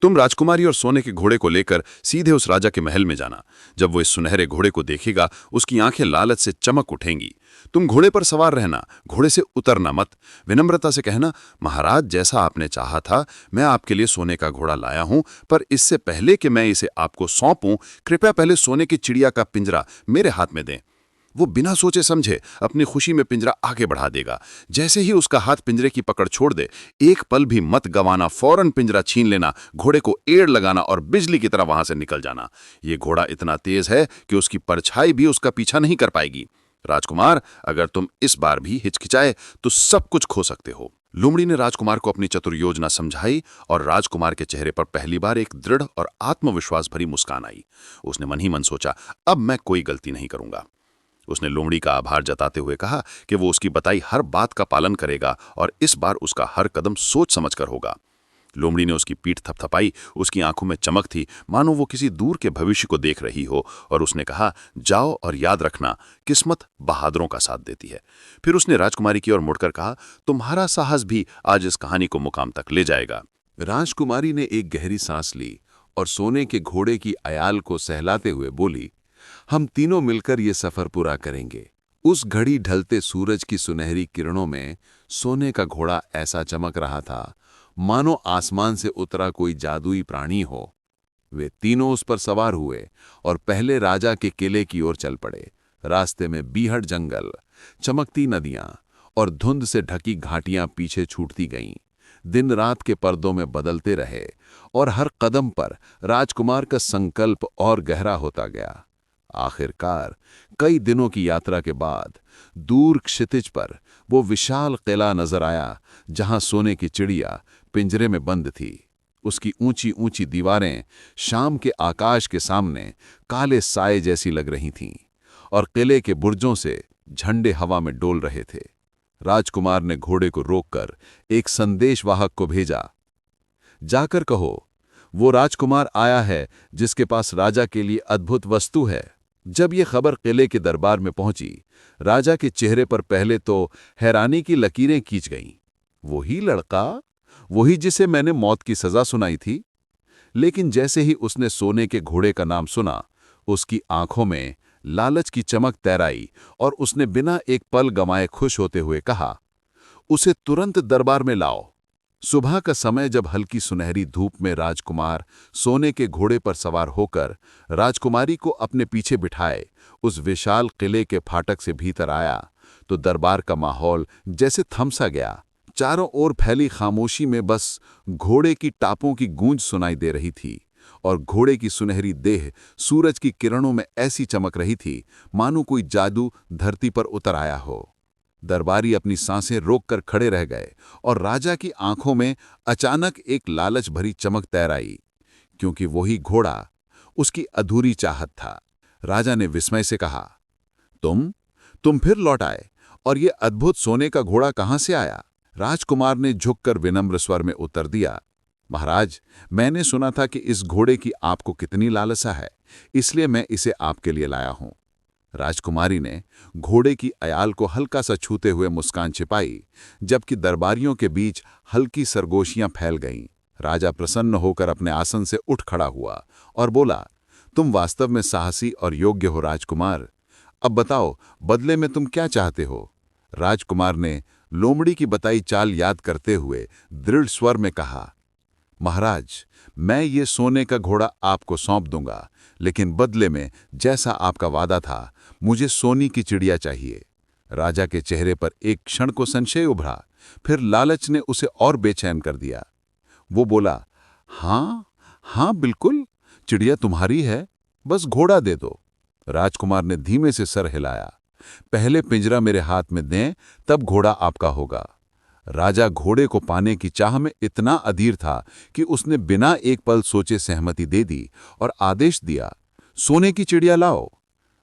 [SPEAKER 4] तुम राजकुमारी और सोने के घोड़े को लेकर सीधे उस राजा के महल में जाना। जब वो इस सुनहरे घोड़े को देखेगा, उसकी आंखें लालच से चमक उठेंगी। तुम घोड़े पर सवार रहना, घोड़े से उतरना मत। विनम्रता से कहना, महाराज, जैसा आपने चाहा था, मैं आपके लिए सोने का घोड़ा लाया हूं, पर इससे पहले कि मैं इसे आपको सौंपूं, कृपया पहले सोने की चिड़िया का पिंजरा मेरे हाथ में दें। वो बिना सोचे समझे अपनी खुशी में पिंजरा आगे बढ़ा देगा। जैसे ही उसका हाथ पिंजरे की पकड़ छोड़ दे, एक पल भी मत गंवाना, फौरन पिंजरा छीन लेना, घोड़े को एड़ लगाना और बिजली की तरह वहां से निकल जाना। ये घोड़ा इतना तेज है कि उसकी परछाई भी उसका पीछा नहीं कर पाएगी। राजकुमार, अगर तुम इस बार भी हिचकिचाए तो सब कुछ खो सकते हो। लोमड़ी ने राजकुमार को अपनी चतुर योजना समझाई और राजकुमार के चेहरे पर पहली बार एक दृढ़ और आत्मविश्वास भरी मुस्कान आई। उसने मन ही मन सोचा, अब मैं कोई गलती नहीं करूंगा। उसने लोमड़ी का आभार जताते हुए कहा कि वो उसकी बताई हर बात का पालन करेगा और इस बार उसका हर कदम सोच समझकर होगा। लोमड़ी ने उसकी पीठ थपथपाई, उसकी आंखों में चमक थी, मानो वो किसी दूर के भविष्य को देख रही हो, और उसने कहा, जाओ और याद रखना, किस्मत बहादुरों का साथ देती है। फिर उसने राजकुमारी की ओर मुड़कर कहा, तुम्हारा साहस भी आज इस कहानी को मुकाम तक ले जाएगा।
[SPEAKER 5] राजकुमारी ने एक गहरी सांस ली और सोने के घोड़े की अयाल को सहलाते हुए बोली, हम तीनों मिलकर ये सफर पूरा करेंगे। उस घड़ी ढलते सूरज की सुनहरी किरणों में सोने का घोड़ा ऐसा चमक रहा था मानो आसमान से उतरा कोई जादुई प्राणी हो। वे तीनों उस पर सवार हुए और पहले राजा के किले की ओर चल पड़े। रास्ते में बीहड़ जंगल, चमकती नदियां और धुंध से ढकी घाटियां पीछे छूटती गईं। दिन रात के पर्दों में बदलते रहे और हर कदम पर राजकुमार का संकल्प और गहरा होता गया। आखिरकार कई दिनों की यात्रा के बाद दूर क्षितिज पर वो विशाल किला नजर आया जहां सोने की चिड़िया पिंजरे में बंद थी। उसकी ऊंची ऊंची दीवारें शाम के आकाश के सामने काले साए जैसी लग रही थीं और किले के बुर्जों से झंडे हवा में डोल रहे थे। राजकुमार ने घोड़े को रोककर एक संदेशवाहक को भेजा, जाकर कहो, वो राजकुमार आया है जिसके पास राजा के लिए अद्भुत वस्तु है। जब ये खबर किले के दरबार में पहुंची, राजा के चेहरे पर पहले तो हैरानी की लकीरें खींच गईं। वही लड़का, वही जिसे मैंने मौत की सजा सुनाई थी। लेकिन जैसे ही उसने सोने के घोड़े का नाम सुना, उसकी आंखों में लालच की चमक तैराई और उसने बिना एक पल गंवाए खुश होते हुए कहा, उसे तुरंत दरबार में लाओ। सुबह का समय जब हल्की सुनहरी धूप में राजकुमार सोने के घोड़े पर सवार होकर राजकुमारी को अपने पीछे बिठाए उस विशाल किले के फाटक से भीतर आया तो दरबार का माहौल जैसे थम सा गया। चारों ओर फैली खामोशी में बस घोड़े की टापों की गूंज सुनाई दे रही थी और घोड़े की सुनहरी देह सूरज की किरणों में ऐसी चमक रही थी मानो कोई जादू धरती पर उतर आया हो। दरबारी अपनी सांसें रोककर खड़े रह गए और राजा की आंखों में अचानक एक लालच भरी चमक तैर आई, क्योंकि वही घोड़ा उसकी अधूरी चाहत था। राजा ने विस्मय से कहा, तुम फिर लौट आए, और ये अद्भुत सोने का घोड़ा कहां से आया? राजकुमार ने झुककर विनम्र स्वर में उत्तर दिया, महाराज, मैंने सुना था कि इस घोड़े की आपको कितनी लालसा है, इसलिए मैं इसे आपके लिए लाया हूं। राजकुमारी ने घोड़े की अयाल को हल्का सा छूते हुए मुस्कान छिपाई, जबकि दरबारियों के बीच हल्की सरगोशियां फैल गईं। राजा प्रसन्न होकर अपने आसन से उठ खड़ा हुआ और बोला, तुम वास्तव में साहसी और योग्य हो राजकुमार। अब बताओ, बदले में तुम क्या चाहते हो? राजकुमार ने लोमड़ी की बताई चाल याद करते हुए दृढ़ स्वर में कहा, महाराज, मैं ये सोने का घोड़ा आपको सौंप दूंगा, लेकिन बदले में जैसा आपका वादा था, मुझे सोने की चिड़िया चाहिए। राजा के चेहरे पर एक क्षण को संशय उभरा, फिर लालच ने उसे और बेचैन कर दिया। वो बोला, हाँ बिल्कुल, चिड़िया तुम्हारी है, बस घोड़ा दे दो। राजकुमार ने धीमे से सर हिलाया, पहले पिंजरा मेरे हाथ में दें, तब घोड़ा आपका होगा। राजा घोड़े को पाने की चाह में इतना अधीर था कि उसने बिना एक पल सोचे सहमति दे दी और आदेश दिया, सोने की चिड़िया लाओ।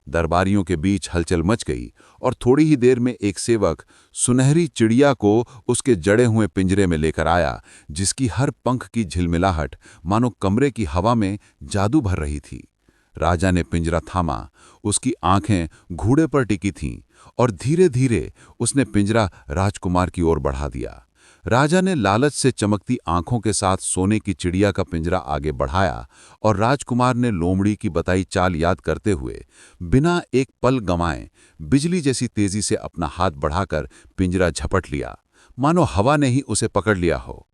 [SPEAKER 5] दरबारियों के बीच हलचल मच गई और थोड़ी ही देर में एक सेवक सुनहरी चिड़िया को उसके जड़े हुए पिंजरे में लेकर आया, जिसकी हर पंख की झिलमिलाहट मानो कमरे की हवा में जादू भर रही थी। राजा ने पिंजरा थामा, उसकी आंखें घोड़े पर टिकी थीं और धीरे धीरे उसने पिंजरा राजकुमार की ओर बढ़ा दिया। राजा ने लालच से चमकती आंखों के साथ सोने की चिड़िया का पिंजरा आगे बढ़ाया और राजकुमार ने लोमड़ी की बताई चाल याद करते हुए बिना एक पल गंवाए बिजली जैसी तेजी से अपना हाथ बढ़ाकर पिंजरा झपट लिया, मानो हवा ने ही उसे पकड़ लिया हो।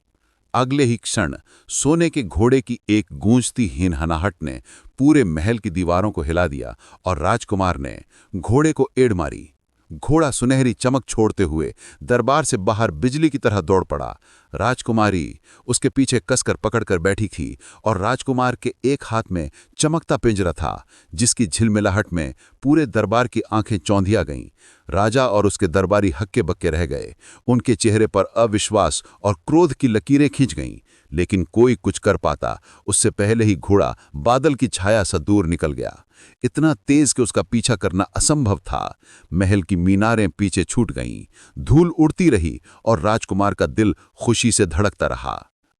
[SPEAKER 5] अगले ही क्षण सोने के घोड़े की एक गूंजती हिनहनाहट ने पूरे महल की दीवारों को हिला दिया और राजकुमार ने घोड़े को एड़ मारी। घोड़ा सुनहरी चमक छोड़ते हुए दरबार से बाहर बिजली की तरह दौड़ पड़ा। राजकुमारी उसके पीछे कसकर पकड़कर बैठी थी और राजकुमार के एक हाथ में चमकता पिंजरा था, जिसकी झिलमिलाहट में पूरे दरबार की आंखें चौंधिया गईं। राजा और उसके दरबारी हक्के बक्के रह गए। उनके चेहरे पर अविश्वास और क्रोध की लकीरें खींच गईं, लेकिन कोई कुछ कर पाता उससे पहले ही घोड़ा बादल की छाया सा दूर निकल गया, इतना तेज कि उसका पीछा करना असंभव था। महल की मीनारें पीछे छूट गईं, धूल उड़ती रही और राजकुमार का दिल खुशी से धड़कता रहा।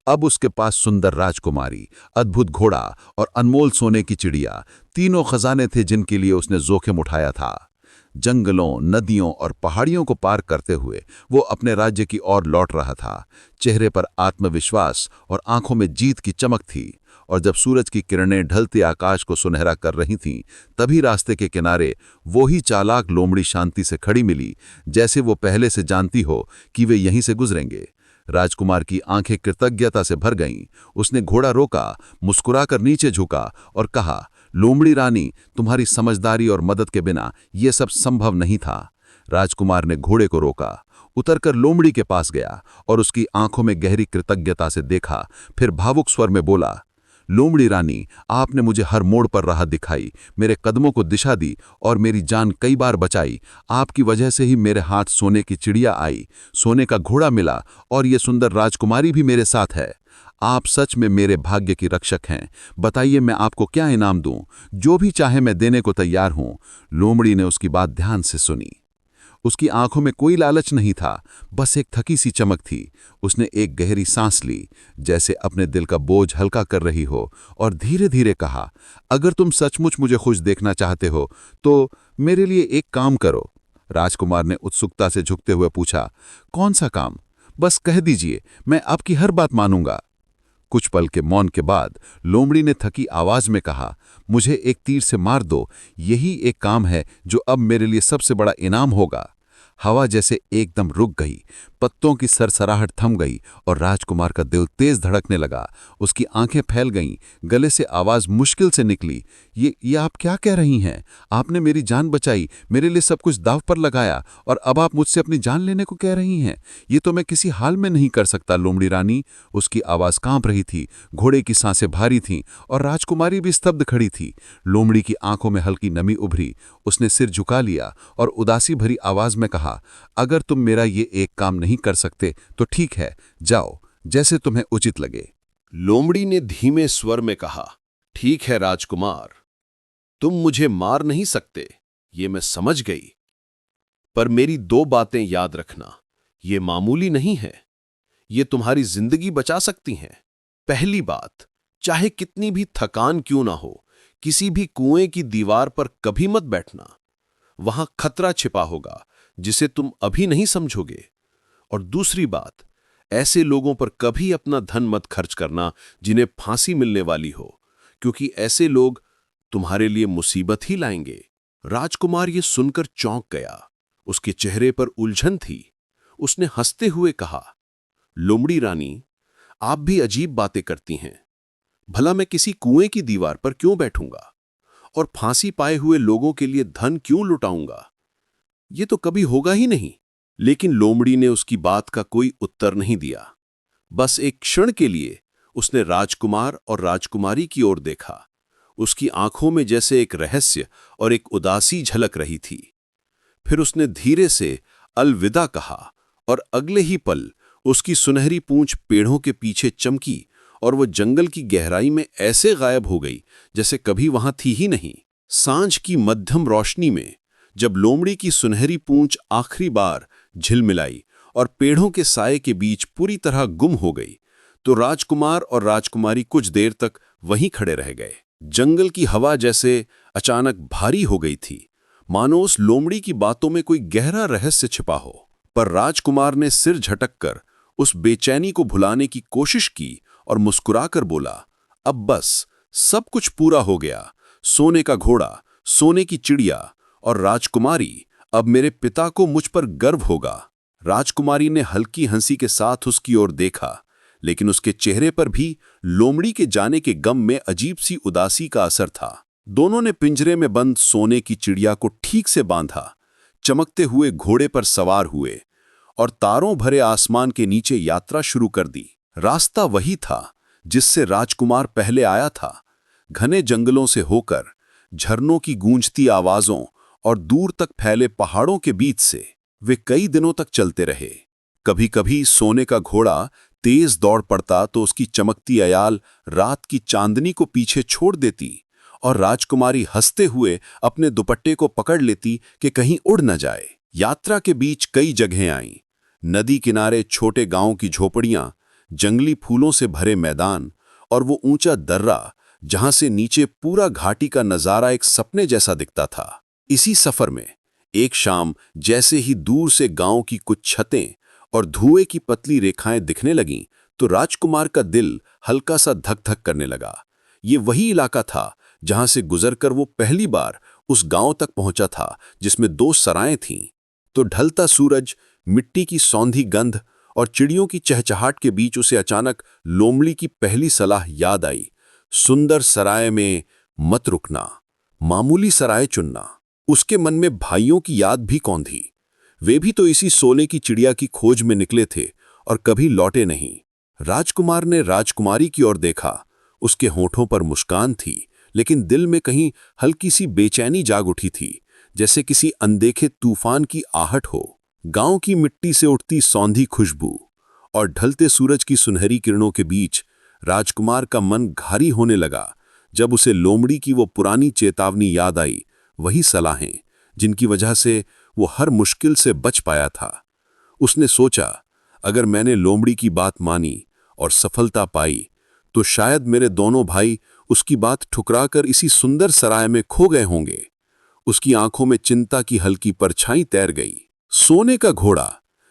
[SPEAKER 5] अब उसके पास सुंदर राजकुमारी, अद्भुत घोड़ा और अनमोल सोने की चिड़िया, तीनों खजाने थे जिनके लिए उसने जोखिम उठाया था। जंगलों, नदियों और पहाड़ियों को पार करते हुए वो अपने राज्य की ओर लौट रहा था। चेहरे पर आत्मविश्वास और आंखों में जीत की चमक थी। और जब सूरज की किरणें ढलते आकाश को सुनहरा कर रही थीं, तभी रास्ते के किनारे वो ही चालाक लोमड़ी शांति से खड़ी मिली, जैसे वो पहले से जानती हो कि वे यहीं से गुजरेंगे। राजकुमार की आंखें कृतज्ञता से भर गईं। उसने घोड़ा रोका, मुस्कुराकर नीचे झुका और कहा, लोमड़ी रानी, तुम्हारी समझदारी और मदद के बिना ये सब संभव नहीं था। राजकुमार ने घोड़े को रोका, उतरकर लोमड़ी के पास गया और उसकी आंखों में गहरी कृतज्ञता से देखा, फिर भावुक स्वर में बोला, लोमड़ी रानी, आपने मुझे हर मोड़ पर राह दिखाई, मेरे कदमों को दिशा दी और मेरी जान कई बार बचाई। आपकी वजह से ही मेरे हाथ सोने की चिड़िया आई, सोने का घोड़ा मिला और ये सुंदर राजकुमारी भी मेरे साथ है। आप सच में मेरे भाग्य की रक्षक हैं। बताइए, मैं आपको क्या इनाम दूं? जो भी चाहे मैं देने को तैयार हूं। लोमड़ी ने उसकी बात ध्यान से सुनी। उसकी आंखों में कोई लालच नहीं था, बस एक थकी सी चमक थी। उसने एक गहरी सांस ली, जैसे अपने दिल का बोझ हल्का कर रही हो, और धीरे धीरे कहा, अगर तुम सचमुच मुझे खुश देखना चाहते हो तो मेरे लिए एक काम करो। राजकुमार ने उत्सुकता से झुकते हुए पूछा, कौन सा काम? बस कह दीजिए, मैं आपकी हर बात मानूंगा। कुछ पल के मौन के बाद लोमड़ी ने थकी आवाज में कहा, मुझे एक तीर से मार दो, यही एक काम है जो अब मेरे लिए सबसे बड़ा इनाम होगा। हवा जैसे एकदम रुक गई, पत्तों की सरसराहट थम गई और राजकुमार का दिल तेज धड़कने लगा। उसकी आंखें फैल गईं, गले से आवाज मुश्किल से निकली, ये आप क्या कह रही हैं? आपने मेरी जान बचाई, मेरे लिए सब कुछ दांव पर लगाया, और अब आप मुझसे अपनी जान लेने को कह रही हैं? ये तो मैं किसी हाल में नहीं कर सकता, लोमड़ी रानी। उसकी आवाज कांप रही थी, घोड़े की सांसें भारी थीं और राजकुमारी भी स्तब्ध खड़ी थी। लोमड़ी की आंखों में हल्की नमी उभरी। उसने सिर झुका लिया और उदासी भरी आवाज में कहा, अगर तुम मेरा ये एक काम नहीं कर सकते तो ठीक है, जाओ, जैसे तुम्हें उचित लगे।
[SPEAKER 3] लोमड़ी ने धीमे स्वर में कहा, ठीक है राजकुमार, तुम मुझे मार नहीं सकते, ये मैं समझ गई, पर मेरी 2 बातें याद रखना। ये मामूली नहीं है, ये तुम्हारी जिंदगी बचा सकती हैं। पहली बात, चाहे कितनी भी थकान क्यों ना हो, किसी भी कुएं की दीवार पर कभी मत बैठना। वहां खतरा छिपा होगा जिसे तुम अभी नहीं समझोगे। और दूसरी बात, ऐसे लोगों पर कभी अपना धन मत खर्च करना जिन्हें फांसी मिलने वाली हो, क्योंकि ऐसे लोग तुम्हारे लिए मुसीबत ही लाएंगे। राजकुमार ये सुनकर चौंक गया। उसके चेहरे पर उलझन थी। उसने हंसते हुए कहा, लोमड़ी रानी, आप भी अजीब बातें करती हैं। भला मैं किसी कुएं की दीवार पर क्यों बैठूंगा और फांसी पाए हुए लोगों के लिए धन क्यों लुटाऊंगा? ये तो कभी होगा ही नहीं। लेकिन लोमड़ी ने उसकी बात का कोई उत्तर नहीं दिया। बस एक क्षण के लिए उसने राजकुमार और राजकुमारी की ओर देखा। उसकी आंखों में जैसे एक रहस्य और एक उदासी झलक रही थी। फिर उसने धीरे से अलविदा कहा और अगले ही पल उसकी सुनहरी पूंछ पेड़ों के पीछे चमकी और वो जंगल की गहराई में ऐसे गायब हो गई जैसे कभी वहां थी ही नहीं। सांझ की मध्यम रोशनी में जब लोमड़ी की सुनहरी पूंछ आखिरी बार झिलमिलाई और पेड़ों के साए के बीच पूरी तरह गुम हो गई, तो राजकुमार और राजकुमारी कुछ देर तक वहीं खड़े रह गए। जंगल की हवा जैसे अचानक भारी हो गई थी, मानो उस लोमड़ी की बातों में कोई गहरा रहस्य छिपा हो। पर राजकुमार ने सिर झटककर उस बेचैनी को भुलाने की कोशिश की और मुस्कुराकर बोला, अब बस सब कुछ पूरा हो गया। सोने का घोड़ा, सोने की चिड़िया और राजकुमारी, अब मेरे पिता को मुझ पर गर्व होगा। राजकुमारी ने हल्की हंसी के साथ उसकी ओर देखा, लेकिन उसके चेहरे पर भी लोमड़ी के जाने के गम में अजीब सी उदासी का असर था। दोनों ने पिंजरे में बंद सोने की चिड़िया को ठीक से बांधा, चमकते हुए घोड़े पर सवार हुए और तारों भरे आसमान के नीचे यात्रा शुरू कर दी। रास्ता वही था जिससे राजकुमार पहले आया था, घने जंगलों से होकर, झरनों की गूंजती आवाजों और दूर तक फैले पहाड़ों के बीच से। वे कई दिनों तक चलते रहे। कभी कभी सोने का घोड़ा तेज दौड़ पड़ता तो उसकी चमकती अयाल रात की चांदनी को पीछे छोड़ देती और राजकुमारी हंसते हुए अपने दुपट्टे को पकड़ लेती कि कहीं उड़ न जाए। यात्रा के बीच कई जगहें आईं, नदी किनारे छोटे गांवों की झोपड़ियां, जंगली फूलों से भरे मैदान और वो ऊंचा दर्रा जहां से नीचे पूरा घाटी का नजारा एक सपने जैसा दिखता था। इसी सफर में एक शाम जैसे ही दूर से गांव की कुछ छतें और धुएं की पतली रेखाएं दिखने लगीं, तो राजकुमार का दिल हल्का सा धक-धक करने लगा। ये वही इलाका था जहां से गुजरकर वो पहली बार उस गांव तक पहुंचा था जिसमें 2 सराएं थीं। तो ढलता सूरज, मिट्टी की सौंधी गंध और चिड़ियों की चहचहाट के बीच उसे अचानक लोमड़ी की पहली सलाह याद आई, सुंदर सराय में मत रुकना, मामूली सराय चुनना। उसके मन में भाइयों की याद भी कौन थी? वे भी तो इसी सोने की चिड़िया की खोज में निकले थे और कभी लौटे नहीं। राजकुमार ने राजकुमारी की ओर देखा। उसके होठों पर मुस्कान थी, लेकिन दिल में कहीं हल्की सी बेचैनी जाग उठी थी, जैसे किसी अनदेखे तूफान की आहट हो। गांव की मिट्टी से उठती सौंधी खुशबू और ढलते सूरज की सुनहरी किरणों के बीच राजकुमार का मन भारी होने लगा जब उसे लोमड़ी की वो पुरानी चेतावनी याद आई, वही सलाहें जिनकी वजह से वो हर मुश्किल से बच पाया था। उसने सोचा, अगर मैंने लोमड़ी की बात मानी और सफलता पाई तो शायद मेरे दोनों भाई उसकी बात ठुकराकर इसी सुंदर सराय में खो गए होंगे। उसकी आंखों में चिंता की हल्की परछाई तैर गई। सोने का घोड़ा,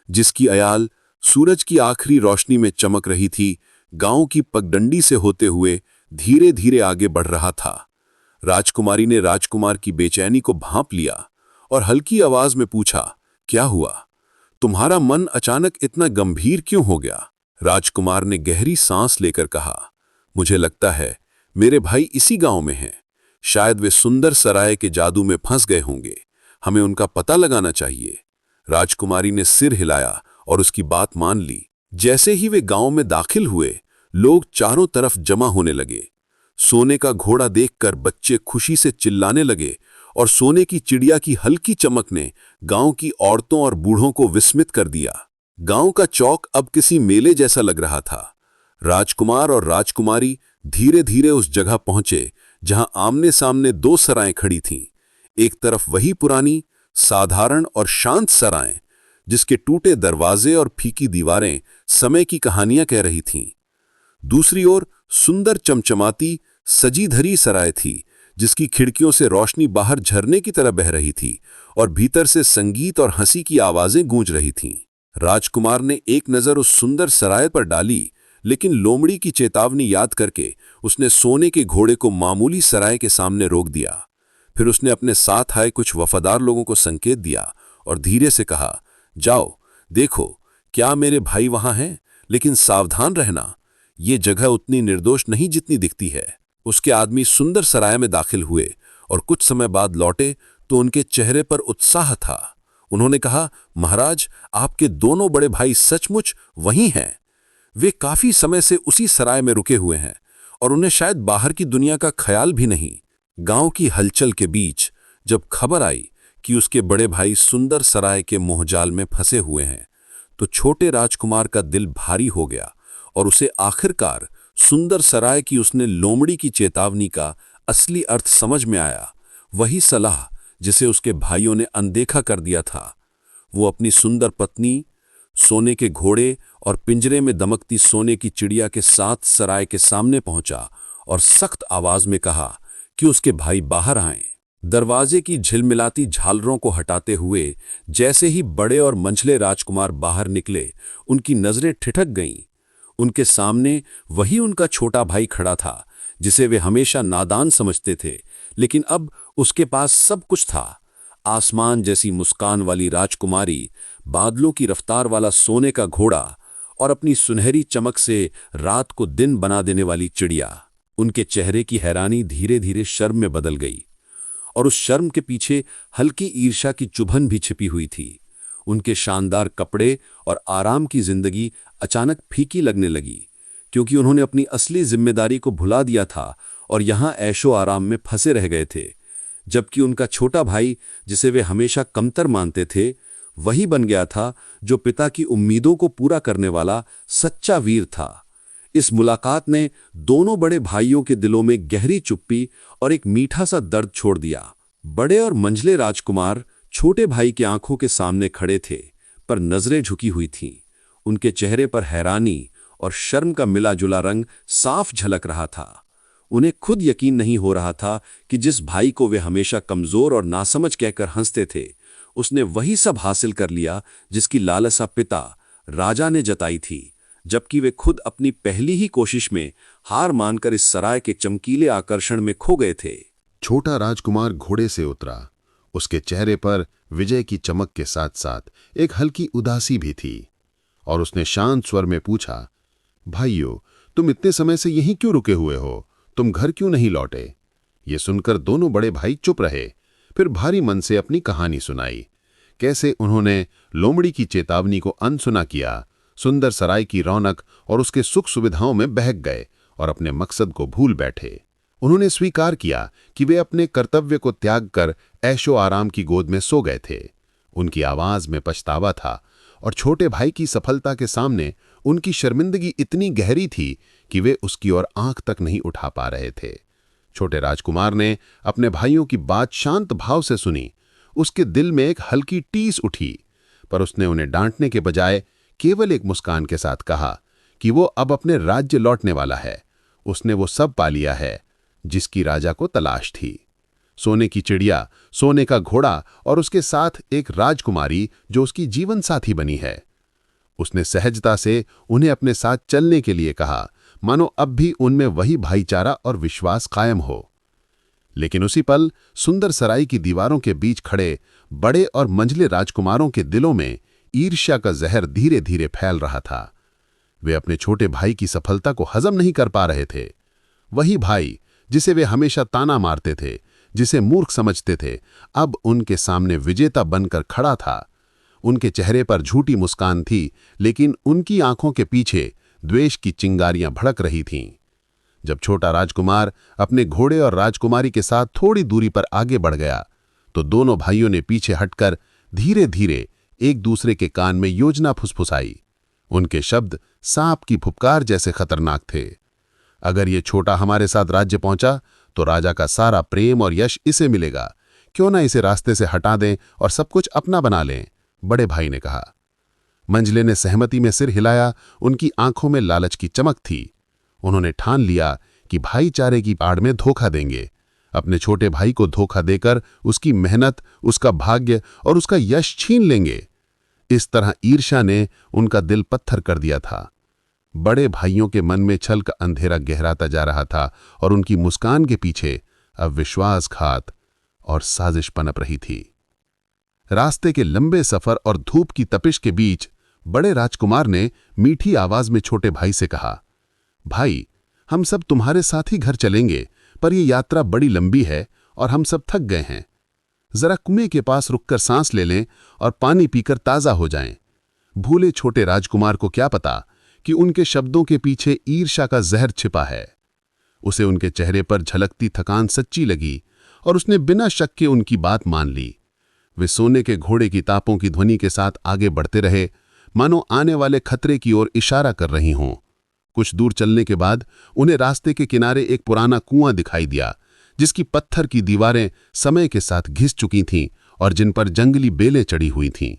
[SPEAKER 3] जिसकी अयाल सूरज की आखिरी रोशनी में चमक रही थी, गांव की पगडंडी से होते हुए धीरे धीरे आगे बढ़ रहा था। राजकुमारी ने राजकुमार की बेचैनी को भांप लिया और हल्की आवाज में पूछा,
[SPEAKER 5] क्या हुआ? तुम्हारा मन अचानक इतना गंभीर क्यों हो गया? राजकुमार ने गहरी सांस लेकर कहा, मुझे लगता है मेरे भाई इसी गांव में हैं। शायद वे सुंदर सराय के जादू में फंस गए होंगे। हमें उनका पता लगाना चाहिए। राजकुमारी ने सिर हिलाया और उसकी बात मान ली। जैसे ही वे गांव में दाखिल हुए, लोग चारों तरफ जमा होने लगे। सोने का घोड़ा देखकर बच्चे खुशी से चिल्लाने लगे और सोने की चिड़िया की हल्की चमक ने गांव की औरतों और बूढ़ों को विस्मित कर दिया। गांव का चौक अब किसी मेले जैसा लग रहा था। राजकुमार और राजकुमारी धीरे धीरे उस जगह पहुंचे जहां आमने सामने दो सराएं खड़ी थीं। एक तरफ वही पुरानी, साधारण और शांत सराय, जिसके टूटे दरवाजे और फीकी दीवारें समय की कहानियां कह रही थीं। दूसरी ओर सुंदर चमचमाती सजी धरी सराय थी, जिसकी खिड़कियों से रोशनी बाहर झरने की तरह बह रही थी और भीतर से संगीत और हंसी की आवाजें गूंज रही थीं। राजकुमार ने एक नजर उस सुंदर सराय पर डाली, लेकिन लोमड़ी की चेतावनी याद करके उसने सोने के घोड़े को मामूली सराय के सामने रोक दिया। फिर उसने अपने साथ आए कुछ वफादार लोगों को संकेत दिया और धीरे से कहा, जाओ देखो क्या मेरे भाई वहां हैं, लेकिन सावधान रहना, ये जगह उतनी निर्दोष नहीं जितनी दिखती है। उसके आदमी सुंदर सराय में दाखिल हुए और कुछ समय बाद लौटे तो उनके चेहरे पर उत्साह था। उन्होंने कहा, महाराज, आपके दोनों बड़े भाई सचमुच वहीं हैं। वे काफी समय से उसी सराय में रुके हुए हैं और उन्हें शायद बाहर की दुनिया का ख्याल भी नहीं। गांव की हलचल के बीच जब खबर आई कि उसके बड़े भाई सुंदर सराय के मोहजाल में फंसे हुए हैं, तो छोटे राजकुमार का दिल भारी हो गया और उसे आखिरकार सुंदर सराय की उसने लोमड़ी की चेतावनी का असली अर्थ समझ में आया। वही सलाह जिसे उसके भाइयों ने अनदेखा कर दिया था। वो अपनी सुंदर पत्नी, सोने के घोड़े और पिंजरे में दमकती सोने की चिड़िया के साथ सराय के सामने पहुंचा और सख्त आवाज में कहा कि उसके भाई बाहर आएं। दरवाजे की झिलमिलाती झालरों को हटाते हुए जैसे ही बड़े और मंझले राजकुमार बाहर निकले, उनकी नजरें ठिठक गईं। उनके सामने वही उनका छोटा भाई खड़ा था, जिसे वे हमेशा नादान समझते थे, लेकिन अब उसके पास सब कुछ था। आसमान जैसी मुस्कान वाली राजकुमारी, बादलों की रफ्तार वाला सोने का घोड़ा और अपनी सुनहरी चमक से रात को दिन बना देने वाली चिड़िया। उनके चेहरे की हैरानी धीरे धीरे शर्म में बदल गई और उस शर्म के पीछे हल्की ईर्ष्या की चुभन भी छिपी हुई थी। उनके शानदार कपड़े और आराम की जिंदगी अचानक फीकी लगने लगी, क्योंकि उन्होंने अपनी असली जिम्मेदारी को भुला दिया था और यहां ऐशो आराम में फंसे रह गए थे। जबकि उनका छोटा भाई, जिसे वे हमेशा कमतर मानते थे, वही बन गया था जो पिता की उम्मीदों को पूरा करने वाला सच्चा वीर था। इस मुलाकात ने दोनों बड़े भाइयों के दिलों में गहरी चुप्पी और एक मीठा सा दर्द छोड़ दिया। बड़े और मंझले राजकुमार छोटे भाई की आंखों के सामने खड़े थे, पर नजरें झुकी हुई थीं। उनके चेहरे पर हैरानी और शर्म का मिला जुला रंग साफ झलक रहा था। उन्हें खुद यकीन नहीं हो रहा था कि जिस भाई को वे हमेशा कमजोर और नासमझ कहकर हंसते थे, उसने वही सब हासिल कर लिया जिसकी लालसा पिता राजा ने जताई थी, जबकि वे खुद अपनी पहली ही कोशिश में हार मानकर इस सराय के चमकीले आकर्षण में खो गए थे।
[SPEAKER 4] छोटा राजकुमार घोड़े से उतरा। उसके चेहरे पर विजय की चमक के साथ साथ एक हल्की उदासी भी थी और उसने शांत स्वर में पूछा, भाइयों, तुम इतने समय से यहीं क्यों रुके हुए हो? तुम घर क्यों नहीं लौटे? ये सुनकर दोनों बड़े भाई चुप रहे। फिर भारी मन से अपनी कहानी सुनाई, कैसे उन्होंने लोमड़ी की चेतावनी को अनसुना किया, सुंदर सराय की रौनक और उसके सुख सुविधाओं में बहक गए और अपने मकसद को भूल बैठे। उन्होंने स्वीकार किया कि वे अपने कर्तव्य को त्याग कर ऐशो आराम की गोद में सो गए थे। उनकी आवाज में पछतावा था और छोटे भाई की सफलता के सामने उनकी शर्मिंदगी इतनी गहरी थी कि वे उसकी ओर आंख तक नहीं उठा पा रहे थे। छोटे राजकुमार ने अपने भाइयों की बात शांत भाव से सुनी। उसके दिल में एक हल्की टीस उठी, पर उसने उन्हें डांटने के बजाय केवल एक मुस्कान के साथ कहा कि वो अब अपने राज्य लौटने वाला है। उसने वो सब पा लिया है जिसकी राजा को तलाश थी। सोने की चिड़िया, सोने का घोड़ा और उसके साथ एक राजकुमारी जो उसकी जीवन साथी बनी है। उसने सहजता से उन्हें अपने साथ चलने के लिए कहा, मानो अब भी उनमें वही भाईचारा और विश्वास कायम हो। लेकिन उसी पल सुंदर सराय की दीवारों के बीच खड़े बड़े और मंझले राजकुमारों के दिलों में ईर्ष्या का जहर धीरे धीरे फैल रहा था। वे अपने छोटे भाई की सफलता को हजम नहीं कर पा रहे थे। वही भाई जिसे वे हमेशा ताना मारते थे, जिसे मूर्ख समझते थे, अब उनके सामने विजेता बनकर खड़ा था। उनके चेहरे पर झूठी मुस्कान थी, लेकिन उनकी आंखों के पीछे द्वेष की चिंगारियां भड़क रही थीं। जब छोटा राजकुमार अपने घोड़े और राजकुमारी के साथ थोड़ी दूरी पर आगे बढ़ गया, तो दोनों भाइयों ने पीछे हटकर धीरे धीरे एक दूसरे के कान में योजना फुसफुसाई। उनके शब्द सांप की फुफकार जैसे खतरनाक थे। अगर ये छोटा हमारे साथ राज्य पहुंचा तो राजा का सारा प्रेम और यश इसे मिलेगा। क्यों ना इसे रास्ते से हटा दें और सब कुछ अपना बना लें, बड़े भाई ने कहा। मंझले ने सहमति में सिर हिलाया। उनकी आंखों में लालच की चमक थी। उन्होंने ठान लिया कि भाईचारे की आड़ में धोखा देंगे। अपने छोटे भाई को धोखा देकर उसकी मेहनत, उसका भाग्य और उसका यश छीन लेंगे। इस तरह ईर्ष्या ने उनका दिल पत्थर कर दिया था। बड़े भाइयों के मन में छल का अंधेरा गहराता जा रहा था और उनकी मुस्कान के पीछे अब विश्वासघात और साजिश पनप रही थी। रास्ते के लंबे सफर और धूप की तपिश के बीच बड़े राजकुमार ने मीठी आवाज में छोटे भाई से कहा, भाई, हम सब तुम्हारे साथ ही घर चलेंगे, पर यह यात्रा बड़ी लंबी है और हम सब थक गए हैं। जरा कुएं के पास रुककर सांस ले लें और पानी पीकर ताजा हो जाएं। भूले छोटे राजकुमार को क्या पता कि उनके शब्दों के पीछे ईर्ष्या का जहर छिपा है। उसे उनके चेहरे पर झलकती थकान सच्ची लगी और उसने बिना शक के उनकी बात मान ली। वे सोने के घोड़े की तापों की ध्वनि के साथ आगे बढ़ते रहे, मानो आने वाले खतरे की ओर इशारा कर रही हों। कुछ दूर चलने के बाद उन्हें रास्ते के किनारे एक पुराना कुआं दिखाई दिया, जिसकी पत्थर की दीवारें समय के साथ घिस चुकी थीं और जिन पर जंगली बेलें चढ़ी हुई थीं।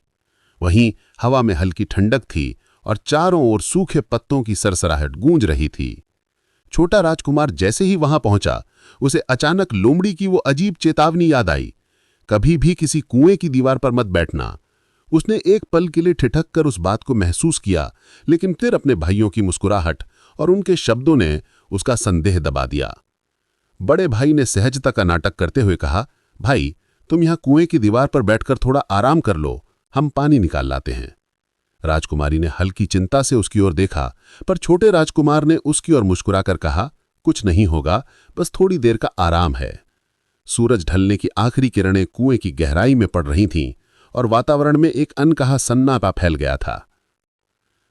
[SPEAKER 4] वहीं हवा में हल्की ठंडक थी और चारों ओर सूखे पत्तों की सरसराहट गूंज रही थी। छोटा राजकुमार जैसे ही वहां पहुंचा, उसे अचानक लोमड़ी की वो अजीब चेतावनी याद आई, कभी भी किसी कुएं की दीवार पर मत बैठना। उसने एक पल के लिए ठिठक कर उस बात को महसूस किया, लेकिन फिर अपने भाइयों की मुस्कुराहट और उनके शब्दों ने उसका संदेह दबा दिया। बड़े भाई ने सहजता का नाटक करते हुए कहा, भाई, तुम यहां कुएं की दीवार पर बैठकर थोड़ा आराम कर लो, हम पानी निकाल लाते हैं। राजकुमारी ने हल्की चिंता से उसकी ओर देखा, पर छोटे राजकुमार ने उसकी ओर मुस्कुराकर कहा, कुछ नहीं होगा, बस थोड़ी देर का आराम है। सूरज ढलने की आखिरी किरणें कुएं की गहराई में पड़ रही थीं और वातावरण में एक अनकहा सन्नाटा फैल गया था।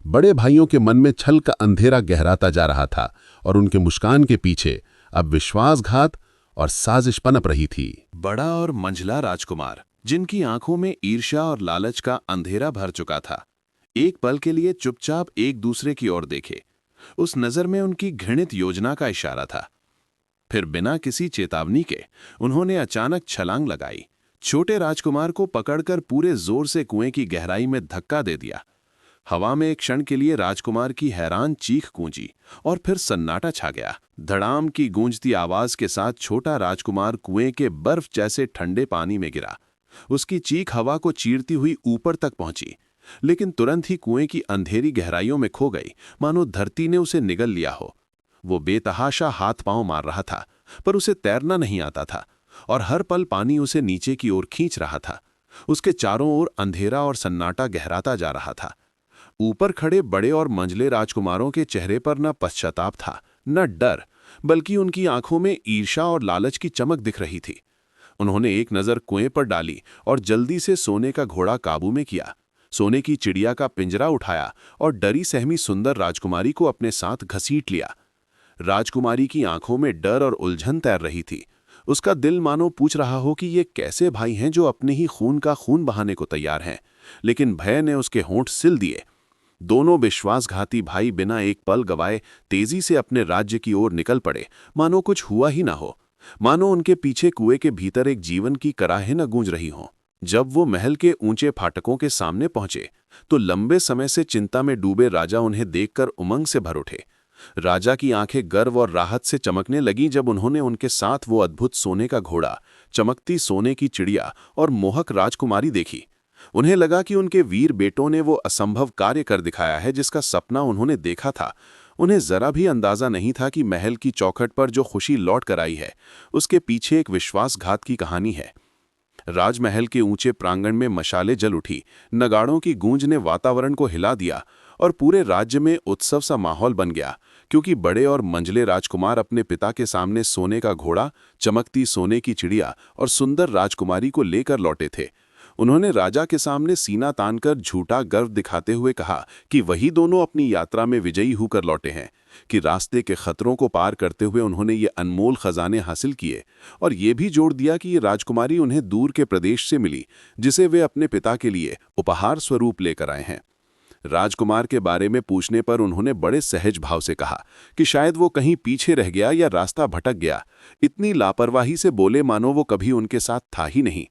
[SPEAKER 4] बड़े भाइयों के मन में छल का अंधेरा गहराता जा रहा था और उनके मुस्कान के पीछे अब विश्वासघात और साजिश पनप रही थी।
[SPEAKER 5] बड़ा और मंझला राजकुमार, जिनकी आंखों में ईर्ष्या और लालच का अंधेरा भर चुका था, एक पल के लिए चुपचाप एक दूसरे की ओर देखे। उस नजर में उनकी घृणित योजना का इशारा था। फिर बिना किसी चेतावनी के उन्होंने अचानक छलांग लगाई, छोटे राजकुमार को पकड़कर पूरे जोर से कुएं की गहराई में धक्का दे दिया। हवा में एक क्षण के लिए राजकुमार की हैरान चीख गूंजी और फिर सन्नाटा छा गया। धड़ाम की गूंजती आवाज के साथ छोटा राजकुमार कुएं के बर्फ जैसे ठंडे पानी में गिरा। उसकी चीख हवा को चीरती हुई ऊपर तक पहुंची, लेकिन तुरंत ही कुएं की अंधेरी गहराइयों में खो गई, मानो धरती ने उसे निगल लिया हो। वो बेतहाशा हाथ पांव मार रहा था, पर उसे तैरना नहीं आता था और हर पल पानी उसे नीचे की ओर खींच रहा था। उसके चारों ओर अंधेरा और सन्नाटा गहराता जा रहा था। ऊपर खड़े बड़े और मंझले राजकुमारों के चेहरे पर न पश्चाताप था, न डर, बल्कि उनकी आंखों में ईर्ष्या और लालच की चमक दिख रही थी। उन्होंने एक नजर कुएं पर डाली और जल्दी से सोने का घोड़ा काबू में किया, सोने की चिड़िया का पिंजरा उठाया और डरी सहमी सुंदर राजकुमारी को अपने साथ घसीट लिया। राजकुमारी की आंखों में डर और उलझन तैर रही थी। उसका दिल मानो पूछ रहा हो कि ये कैसे भाई हैं जो अपने ही खून का खून बहाने को तैयार हैं, लेकिन भय ने उसके होंठ सिल दिए। दोनों विश्वासघाती भाई बिना एक पल गवाए तेजी से अपने राज्य की ओर निकल पड़े, मानो कुछ हुआ ही ना हो, मानो उनके पीछे कुएं के भीतर एक जीवन की कराहें न गूंज रही हों। जब वो महल के ऊंचे फाटकों के सामने पहुंचे, तो लंबे समय से चिंता में डूबे राजा उन्हें देखकर उमंग से भर उठे। राजा की आंखें गर्व और राहत से चमकने लगीं जब उन्होंने उनके साथ वो अद्भुत सोने का घोड़ा, चमकती सोने की चिड़िया और मोहक राजकुमारी देखी। उन्हें लगा कि उनके वीर बेटों ने वो असंभव कार्य कर दिखाया है जिसका सपना उन्होंने देखा था। उन्हें जरा भी अंदाजा नहीं था कि महल की चौखट पर जो खुशी लौट कर आई है उसके पीछे एक विश्वासघात की कहानी है। राजमहल के ऊंचे प्रांगण में मशालें जल उठी, नगाड़ों की गूंज ने वातावरण को हिला दिया और पूरे राज्य में उत्सव सा माहौल बन गया, क्योंकि बड़े और मंझले राजकुमार अपने पिता के सामने सोने का घोड़ा, चमकती सोने की चिड़िया और सुंदर राजकुमारी को लेकर लौटे थे। उन्होंने राजा के सामने सीना तानकर झूठा गर्व दिखाते हुए कहा कि वही दोनों अपनी यात्रा में विजयी होकर लौटे हैं, कि रास्ते के खतरों को पार करते हुए उन्होंने ये अनमोल खजाने हासिल किए, और ये भी जोड़ दिया कि ये राजकुमारी उन्हें दूर के प्रदेश से मिली जिसे वे अपने पिता के लिए उपहार स्वरूप लेकर आए हैं। राजकुमार के बारे में पूछने पर उन्होंने बड़े सहज भाव से कहा कि शायद वो कहीं पीछे रह गया या रास्ता भटक गया। इतनी लापरवाही से बोले मानो वो कभी उनके साथ था ही नहीं।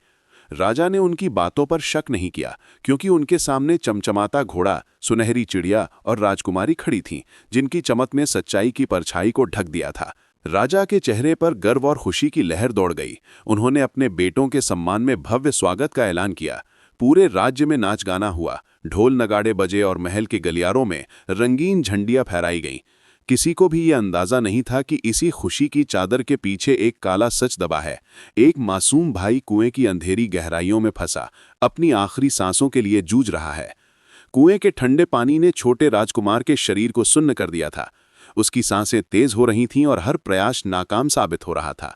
[SPEAKER 5] राजा ने उनकी बातों पर शक नहीं किया, क्योंकि उनके सामने चमचमाता घोड़ा, सुनहरी चिड़िया और राजकुमारी खड़ी थीं, जिनकी चमक ने सच्चाई की परछाई को ढक दिया था। राजा के चेहरे पर गर्व और खुशी की लहर दौड़ गई। उन्होंने अपने बेटों के सम्मान में भव्य स्वागत का ऐलान किया। पूरे राज्य में नाच गाना हुआ, ढोल नगाड़े बजे और महल के गलियारों में रंगीन झंडियां फहराई गईं। किसी को भी ये अंदाजा नहीं था कि इसी खुशी की चादर के पीछे एक काला सच दबा है। एक मासूम भाई कुएं की अंधेरी गहराइयों में फंसा अपनी आखिरी सांसों के लिए जूझ रहा है। कुएं के ठंडे पानी ने छोटे राजकुमार के शरीर को सुन्न कर दिया था। उसकी सांसें तेज हो रही थीं और हर प्रयास नाकाम साबित हो रहा था।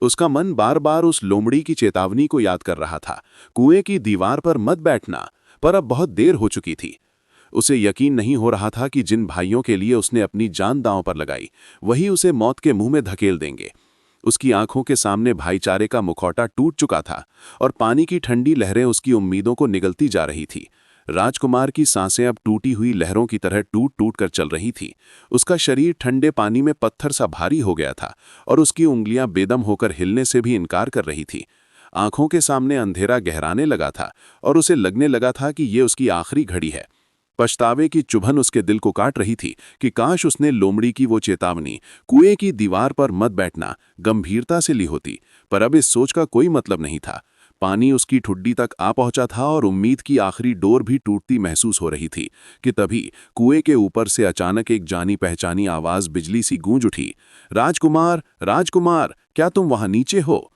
[SPEAKER 5] उसका मन बार बार उस लोमड़ी की चेतावनी को याद कर रहा था, कुएं की दीवार पर मत बैठना, पर अब बहुत देर हो चुकी थी। उसे यकीन नहीं हो रहा था कि जिन भाइयों के लिए उसने अपनी जान दांव पर लगाई, वही उसे मौत के मुंह में धकेल देंगे। उसकी आंखों के सामने भाईचारे का मुखौटा टूट चुका था और पानी की ठंडी लहरें उसकी उम्मीदों को निगलती जा रही थी। राजकुमार की सांसें अब टूटी हुई लहरों की तरह टूट टूट कर चल रही थी। उसका शरीर ठंडे पानी में पत्थर सा भारी हो गया था और उसकी उंगलियां बेदम होकर हिलने से भी इनकार कर रही थी। आंखों के सामने अंधेरा गहराने लगा था और उसे लगने लगा था कि ये उसकी आखिरी घड़ी है। पछतावे की चुभन उसके दिल को काट रही थी कि काश उसने लोमड़ी की वो चेतावनी, कुएं की दीवार पर मत बैठना, गंभीरता से ली होती। पर अब इस सोच का कोई मतलब नहीं था। पानी उसकी ठुड्डी तक आ पहुंचा था और उम्मीद की आखिरी डोर भी टूटती महसूस हो रही थी कि तभी कुएं के ऊपर से अचानक एक जानी पहचानी आवाज बिजली सी गूंज उठी। राजकुमार, राजकुमार, क्या तुम वहां नीचे हो?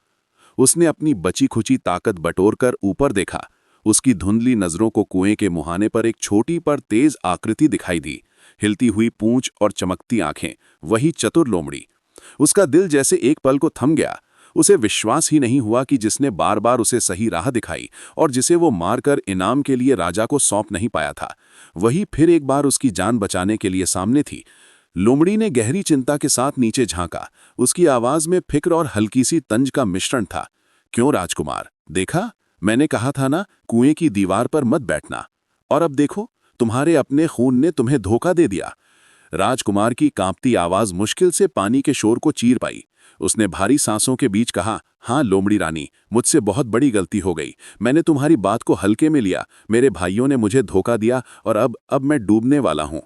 [SPEAKER 5] उसने अपनी बची खुची ताकत बटोरकर ऊपर देखा। उसकी धुंधली नजरों को कुएं के मुहाने पर एक छोटी पर तेज आकृति दिखाई दी, हिलती हुई पूंछ और चमकती आंखें, वही चतुर लोमड़ी। उसका दिल जैसे एक पल को थम गया। उसे विश्वास ही नहीं हुआ कि जिसने बार बार उसे सही राह दिखाई और जिसे वो मारकर इनाम के लिए राजा को सौंप नहीं पाया था, वही फिर एक बार उसकी जान बचाने के लिए सामने थी। लोमड़ी ने गहरी चिंता के साथ नीचे झांका। उसकी आवाज में फिक्र और हल्की सी तंज का मिश्रण था। क्यों राजकुमार, देखा, मैंने कहा था ना, कुएं की दीवार पर मत बैठना, और अब देखो, तुम्हारे अपने खून ने तुम्हें धोखा दे दिया। राजकुमार की कांपती आवाज मुश्किल से पानी के शोर को चीर पाई। उसने भारी सांसों के बीच कहा, हाँ लोमड़ी रानी, मुझसे बहुत बड़ी गलती हो गई। मैंने तुम्हारी बात को हल्के में लिया। मेरे भाइयों ने मुझे धोखा दिया और अब मैं डूबने वाला हूं।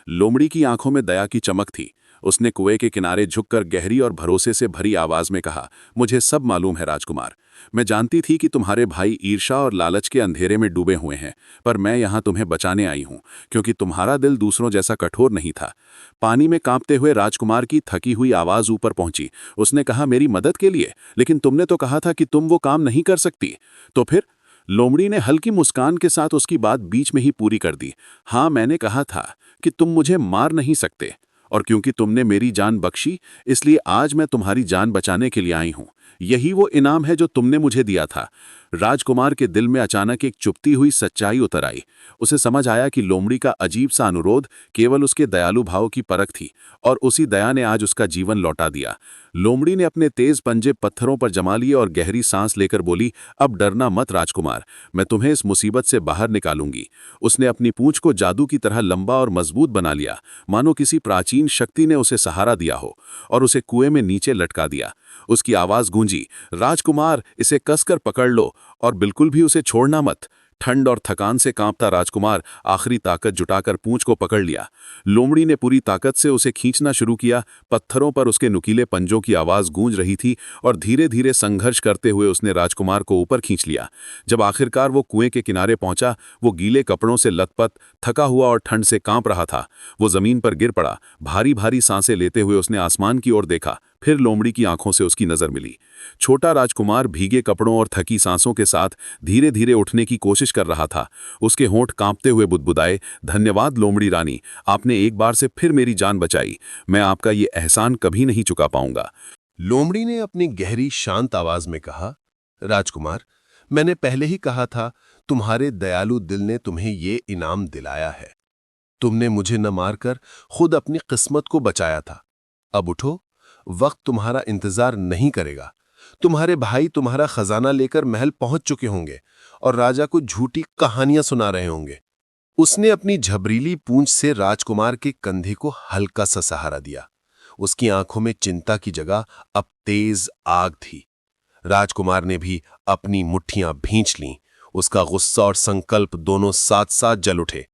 [SPEAKER 5] लोमड़ी की आंखों में दया की चमक थी। उसने कुएं के किनारे झुककर गहरी और भरोसे से भरी आवाज में कहा, मुझे सब मालूम है राजकुमार। मैं जानती थी कि तुम्हारे भाई ईर्ष्या और लालच के अंधेरे में डूबे हुए हैं, पर मैं यहाँ तुम्हें बचाने आई हूँ, क्योंकि तुम्हारा दिल दूसरों जैसा कठोर नहीं था। पानी में कांपते हुए राजकुमार की थकी हुई आवाज ऊपर पहुंची। उसने कहा, मेरी मदद के लिए? लेकिन तुमने तो कहा था कि तुम वो काम नहीं कर सकती। तो फिर? लोमड़ी ने हल्की मुस्कान के साथ उसकी बात बीच में ही पूरी कर दी। हाँ, मैंने कहा था कि तुम मुझे मार नहीं सकते, और क्योंकि तुमने मेरी जान बख्शी, इसलिए आज मैं तुम्हारी जान बचाने के लिए आई हूं। यही वो इनाम है जो तुमने मुझे दिया था। राजकुमार के दिल में अचानक एक चुपती हुई सच्चाई उतर आई। उसे समझ आया कि लोमड़ी का अजीब सा अनुरोध केवल उसके दयालु भाव की परख थी, और उसी दया ने आज उसका जीवन लौटा दिया। लोमड़ी ने अपने तेज पंजे पत्थरों पर जमा लिए और गहरी सांस लेकर बोली, अब डरना मत राजकुमार, मैं तुम्हें इस मुसीबत से बाहर निकालूंगी। उसने अपनी पूंछ को जादू की तरह लंबा और मजबूत बना लिया, मानो किसी प्राचीन शक्ति ने उसे सहारा दिया हो, और उसे कुएं में नीचे लटका दिया। उसकी आवाज गूंजी, राजकुमार, इसे कसकर पकड़ लो और बिल्कुल भी उसे छोड़ना मत। ठंड और थकान से कांपता राजकुमार आखिरी ताकत जुटाकर पूंछ को पकड़ लिया। लोमड़ी ने पूरी ताकत से उसे खींचना शुरू किया। पत्थरों पर उसके नुकीले पंजों की आवाज गूंज रही थी और धीरे धीरे संघर्ष करते हुए उसने राजकुमार को ऊपर खींच लिया। जब आखिरकार वो कुएं के किनारे पहुंचा, वो गीले कपड़ों से लथपथ, थका हुआ और ठंड से कांप रहा था। वो जमीन पर गिर पड़ा। भारी भारी सांसें लेते हुए उसने आसमान की ओर देखा। फिर लोमड़ी की आंखों से उसकी नजर मिली। छोटा राजकुमार भीगे कपड़ों और थकी सांसों के साथ धीरे धीरे उठने की कोशिश कर रहा था। उसके होंठ कांपते हुए बुदबुदाए, धन्यवाद लोमड़ी रानी, आपने एक बार से फिर मेरी जान बचाई। मैं आपका ये एहसान कभी नहीं चुका पाऊंगा।
[SPEAKER 3] लोमड़ी ने अपनी गहरी शांत आवाज में कहा, राजकुमार, मैंने पहले ही कहा था, तुम्हारे दयालु दिल ने तुम्हें ये इनाम दिलाया है। तुमने मुझे न मारकर खुद अपनी किस्मत को बचाया था। अब उठो, वक्त तुम्हारा इंतजार नहीं करेगा। तुम्हारे भाई तुम्हारा खजाना लेकर महल पहुंच चुके होंगे और राजा को झूठी कहानियां सुना रहे होंगे। उसने अपनी झबरीली पूंछ से राजकुमार के कंधे को हल्का सा सहारा दिया। उसकी आंखों में चिंता की जगह अब तेज आग थी। राजकुमार ने भी अपनी मुट्ठियां भींच लीं। उसका गुस्सा और संकल्प दोनों साथ साथ जल उठे।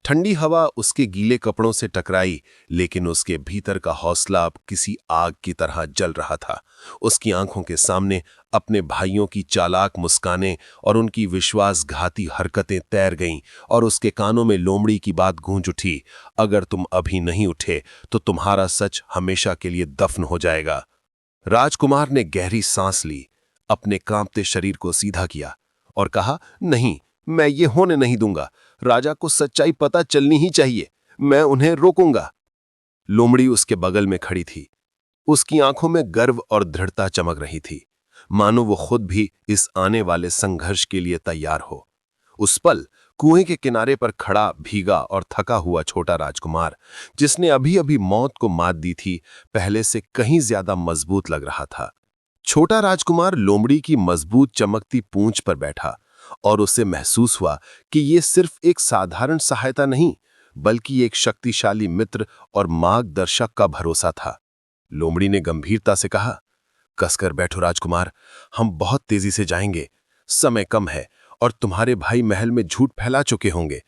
[SPEAKER 3] ठंडी हवा उसके गीले कपड़ों से टकराई, लेकिन उसके भीतर का हौसला अब किसी आग की तरह जल रहा था। उसकी आंखों के सामने अपने भाइयों की चालाक मुस्कानें और उनकी विश्वासघाती हरकतें तैर गईं और उसके कानों में लोमड़ी की बात गूंज उठी, अगर तुम अभी नहीं उठे तो तुम्हारा सच हमेशा के लिए दफन हो जाएगा। राजकुमार ने गहरी सांस ली, अपने कांपते शरीर को सीधा किया और कहा, नहीं, मैं ये होने नहीं दूंगा। राजा को सच्चाई पता चलनी ही चाहिए। मैं उन्हें रोकूंगा। लोमड़ी उसके बगल में खड़ी थी। उसकी आंखों में गर्व और दृढ़ता चमक रही थी, मानो वो खुद भी इस आने वाले संघर्ष के लिए तैयार हो। उस पल कुएं के किनारे पर खड़ा भीगा और थका हुआ छोटा राजकुमार, जिसने अभी अभी मौत को मात दी थी, पहले से कहीं ज्यादा मजबूत लग रहा था। छोटा राजकुमार लोमड़ी की मजबूत चमकती पूंछ पर बैठा और उसे महसूस हुआ कि ये सिर्फ एक साधारण सहायता नहीं, बल्कि एक शक्तिशाली मित्र और मार्गदर्शक का भरोसा था। लोमड़ी ने गंभीरता से कहा, कसकर बैठो राजकुमार, हम बहुत तेजी से जाएंगे। समय कम है और तुम्हारे भाई महल में झूठ फैला चुके होंगे।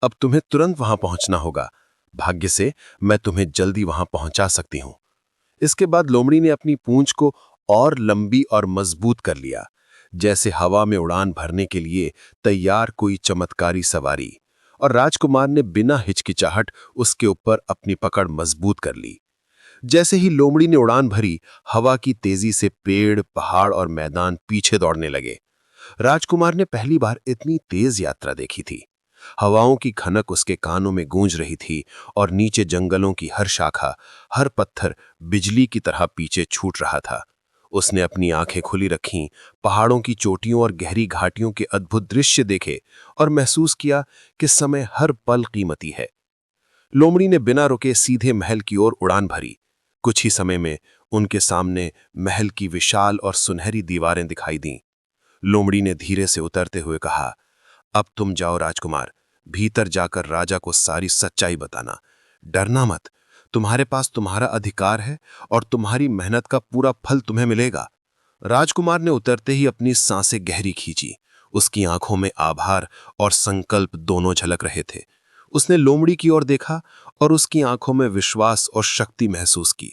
[SPEAKER 3] अब तुम्हें तुरंत वहां पहुंचना होगा। भाग्य से मैं तुम्हें जल्दी वहां पहुंचा सकती हूं। इसके बाद लोमड़ी ने अपनी पूंछ को और लंबी और मजबूत कर लिया, जैसे हवा में उड़ान भरने के लिए तैयार कोई चमत्कारी सवारी, और राजकुमार ने बिना हिचकिचाहट उसके ऊपर अपनी पकड़ मजबूत कर ली। जैसे ही लोमड़ी ने उड़ान भरी, हवा की तेजी से पेड़, पहाड़ और मैदान पीछे दौड़ने लगे। राजकुमार ने पहली बार इतनी तेज यात्रा देखी थी। हवाओं की खनक उसके कानों में गूंज रही थी और नीचे जंगलों की हर शाखा, हर पत्थर बिजली की तरह पीछे छूट रहा था। उसने अपनी आंखें खुली रखीं, पहाड़ों की चोटियों और गहरी घाटियों के अद्भुत दृश्य देखे और महसूस किया कि समय हर पल कीमती है। लोमड़ी ने बिना रुके सीधे महल की ओर उड़ान भरी। कुछ ही समय में उनके सामने महल की विशाल और सुनहरी दीवारें दिखाई दीं। लोमड़ी ने धीरे से उतरते हुए कहा, अब तुम जाओ राजकुमार, भीतर जाकर राजा को सारी सच्चाई बताना। डरना मत, तुम्हारे पास तुम्हारा अधिकार है और तुम्हारी मेहनत का पूरा फल तुम्हें मिलेगा। राजकुमार ने उतरते ही अपनी सांसें गहरी खींची। उसकी आंखों में आभार और संकल्प दोनों झलक रहे थे। उसने लोमड़ी की ओर देखा और उसकी आंखों में विश्वास और शक्ति महसूस की।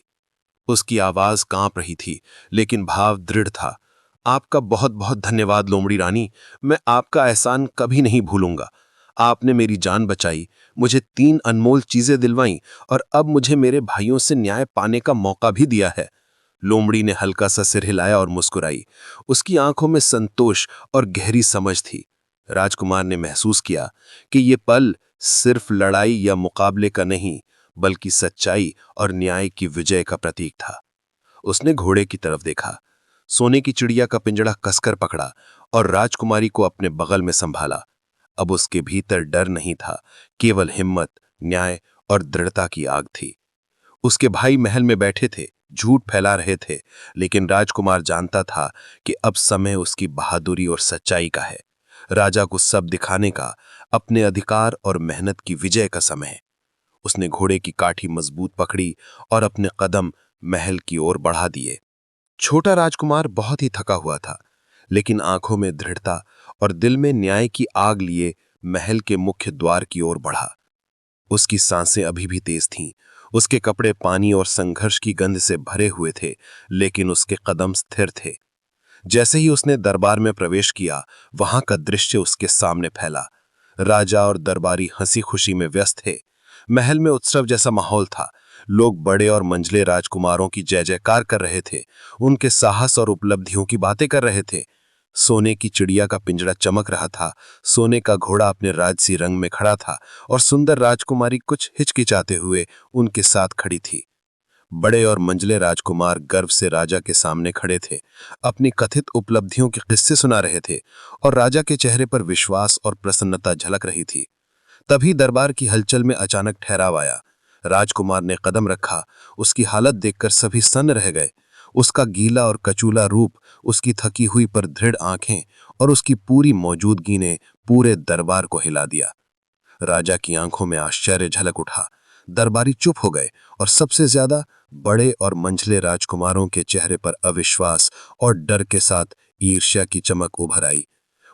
[SPEAKER 3] उसकी आवाज कांप रही थी, लेकिन भाव दृढ़ था। आपका बहुत बहुत धन्यवाद लोमड़ी रानी, मैं आपका एहसान कभी नहीं भूलूंगा। आपने मेरी जान बचाई, मुझे 3 अनमोल चीजें दिलवाईं और अब मुझे मेरे भाइयों से न्याय पाने का मौका भी दिया है। लोमड़ी ने हल्का सा सिर हिलाया और मुस्कुराई। उसकी आंखों में संतोष और गहरी समझ थी। राजकुमार ने महसूस किया कि ये पल सिर्फ लड़ाई या मुकाबले का नहीं, बल्कि सच्चाई और न्याय की विजय का प्रतीक था। उसने घोड़े की तरफ देखा, सोने की चिड़िया का पिंजड़ा कसकर पकड़ा और राजकुमारी को अपने बगल में संभाला। अब उसके भीतर डर नहीं था, केवल हिम्मत, न्याय और दृढ़ता की आग थी। उसके भाई महल में बैठे थे, झूठ फैला रहे थे, लेकिन राजकुमार जानता था कि अब समय उसकी बहादुरी और सच्चाई का है। राजा को सब दिखाने का, अपने अधिकार और मेहनत की विजय का समय है। उसने घोड़े की काठी मजबूत पकड़ी और अपने कदम महल की ओर बढ़ा दिए। छोटा राजकुमार बहुत ही थका हुआ था, लेकिन आंखों में दृढ़ता
[SPEAKER 2] और दिल में न्याय की आग लिए महल के मुख्य द्वार की ओर बढ़ा। उसकी सांसें अभी भी तेज थीं, उसके कपड़े पानी और संघर्ष की गंध से भरे हुए थे, लेकिन उसके कदम स्थिर थे। जैसे ही उसने दरबार में प्रवेश किया, वहां का दृश्य उसके सामने फैला। राजा और दरबारी हंसी खुशी में व्यस्त थे। महल में उत्सव जैसा माहौल था। लोग बड़े और मंझले राजकुमारों की जय जयकार कर रहे थे, उनके साहस और उपलब्धियों की बातें कर रहे थे। सोने की चिड़िया का पिंजरा चमक रहा था, सोने का घोड़ा अपने राजसी रंग में खड़ा था और सुंदर राजकुमारी कुछ हिचकिचाते हुए उनके साथ खड़ी थी। बड़े और मंझले राजकुमार गर्व से राजा के सामने खड़े थे, अपनी कथित उपलब्धियों के किस्से सुना रहे थे और राजा के चेहरे पर विश्वास और प्रसन्नता झलक रही थी। तभी दरबार की हलचल में अचानक ठहराव आया। राजकुमार ने कदम रखा। उसकी हालत देखकर सभी सन्न रह गए। उसका गीला और कचूला रूप, उसकी थकी हुई पर दृढ़ आंखें और उसकी पूरी मौजूदगी ने पूरे दरबार को हिला दिया। राजा की आंखों में आश्चर्य झलक उठा। दरबारी चुप हो गए और सबसे ज्यादा बड़े और मंझले राजकुमारों के चेहरे पर अविश्वास और डर के साथ ईर्ष्या की चमक उभर आई।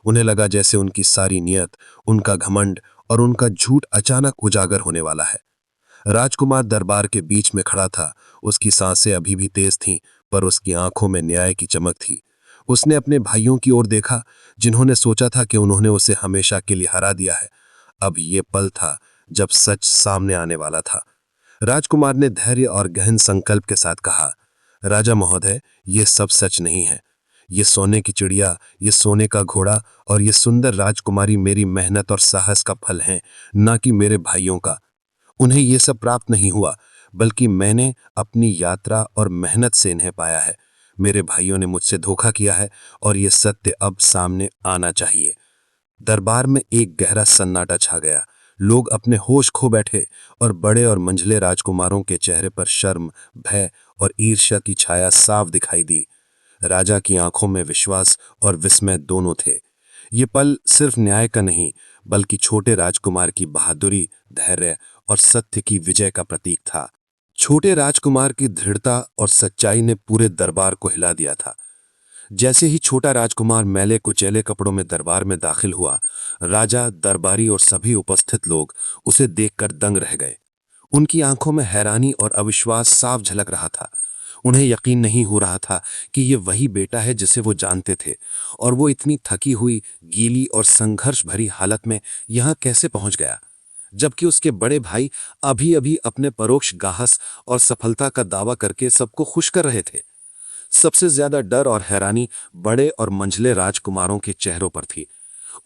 [SPEAKER 2] उन्हें लगा जैसे उनकी सारी नियत, उनका घमंड और उनका झूठ अचानक उजागर होने वाला है। राजकुमार दरबार के बीच में खड़ा था। उसकी सांसें अभी भी तेज थीं, पर उसकी आंखों में न्याय की चमक थी। उसने अपने भाइयों की ओर देखा, जिन्होंने सोचा था कि उन्होंने उसे हमेशा के लिए हरा दिया है। अब ये पल था जब सच सामने आने वाला था। राजकुमार ने धैर्य और गहन संकल्प के साथ कहा, राजा महोदय, ये सब सच नहीं है। ये सोने की चिड़िया, ये सोने का घोड़ा और ये सुंदर राजकुमारी मेरी मेहनत और साहस का फल हैं, ना कि मेरे भाइयों का। उन्हें ये सब प्राप्त नहीं हुआ, बल्कि मैंने अपनी यात्रा और मेहनत से इन्हें पाया है। मेरे भाइयों ने मुझसे धोखा किया है और ये सत्य अब सामने आना चाहिए। दरबार में एक गहरा सन्नाटा छा गया। लोग अपने होश खो बैठे और बड़े और मंझले राजकुमारों के चेहरे पर शर्म, भय और ईर्ष्या की छाया साफ दिखाई दी। राजा की आंखों में विश्वास और विस्मय दोनों थे। ये पल सिर्फ न्याय का नहीं, बल्कि छोटे राजकुमार की बहादुरी, धैर्य और सत्य की विजय का प्रतीक था। छोटे राजकुमार की दृढ़ता और सच्चाई ने पूरे दरबार को हिला दिया था। जैसे ही छोटा राजकुमार मैले कुचैले कपड़ों में दरबार में दाखिल हुआ, राजा, दरबारी और सभी उपस्थित लोग उसे देखकर दंग रह गए। उनकी आंखों में हैरानी और अविश्वास साफ झलक रहा था। उन्हें यकीन नहीं हो रहा था कि ये वही बेटा है जिसे वो जानते थे, और वो इतनी थकी हुई, गीली और संघर्ष भरी हालत में यहाँ कैसे पहुंच गया, जबकि उसके बड़े भाई अभी अभी अपने परोक्ष गाहस और सफलता का दावा करके सबको खुश कर रहे थे। सबसे ज्यादा डर और हैरानी बड़े और मंझले राजकुमारों के चेहरों पर थी।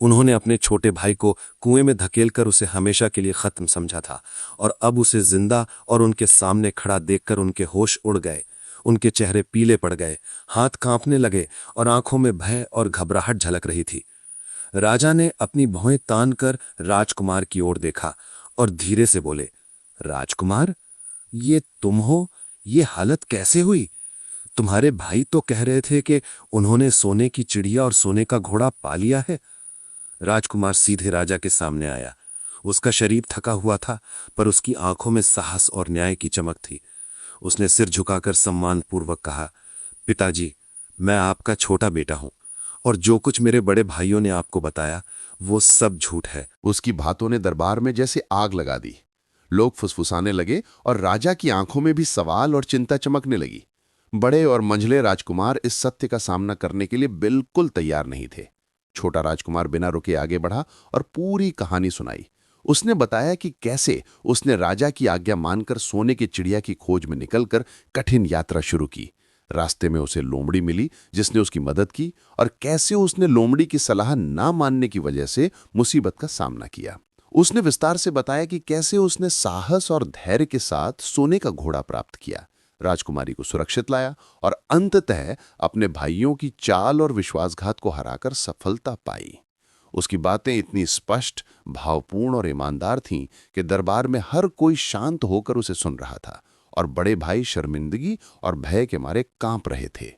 [SPEAKER 2] उन्होंने अपने छोटे भाई को कुएं में धकेलकर उसे हमेशा के लिए खत्म समझा था, और अब उसे जिंदा और उनके सामने खड़ा देखकर उनके होश उड़ गए। उनके चेहरे पीले पड़ गए, हाथ कांपने लगे और आंखों में भय और घबराहट झलक रही थी। राजा ने अपनी भौहें तान कर राजकुमार की ओर देखा और धीरे से बोले, राजकुमार, ये तुम हो? ये हालत कैसे हुई? तुम्हारे भाई तो कह रहे थे कि उन्होंने सोने की चिड़िया और सोने का घोड़ा पा लिया है। राजकुमार सीधे राजा के सामने आया। उसका शरीर थका हुआ था, पर उसकी आंखों में साहस और न्याय की चमक थी। उसने सिर झुकाकर सम्मानपूर्वक कहा, पिताजी, मैं आपका छोटा बेटा हूं, और जो कुछ मेरे बड़े भाइयों ने आपको बताया वो सब झूठ है।
[SPEAKER 4] उसकी बातों ने दरबार में जैसे आग लगा दी। लोग फुसफुसाने लगे और राजा की आंखों में भी सवाल और चिंता चमकने लगी। बड़े और मंझले राजकुमार इस सत्य का सामना करने के लिए बिल्कुल तैयार नहीं थे। छोटा राजकुमार बिना रुके आगे बढ़ा और पूरी कहानी सुनाई। उसने बताया कि कैसे उसने राजा की आज्ञा मानकर सोने की चिड़िया की खोज में निकलकर कठिन यात्रा शुरू की। रास्ते में उसे लोमड़ी मिली जिसने उसकी मदद की, और कैसे उसने लोमड़ी की सलाह ना मानने की वजह से मुसीबत का सामना किया। उसने विस्तार से बताया कि कैसे उसने साहस और धैर्य के साथ सोने का घोड़ा प्राप्त किया, राजकुमारी को सुरक्षित लाया और अंततः अपने भाइयों की चाल और विश्वासघात को हराकर सफलता पाई। उसकी बातें इतनी स्पष्ट, भावपूर्ण और ईमानदार थीं कि दरबार में हर कोई शांत होकर उसे सुन रहा था, और बड़े भाई शर्मिंदगी और भय के मारे कांप रहे थे।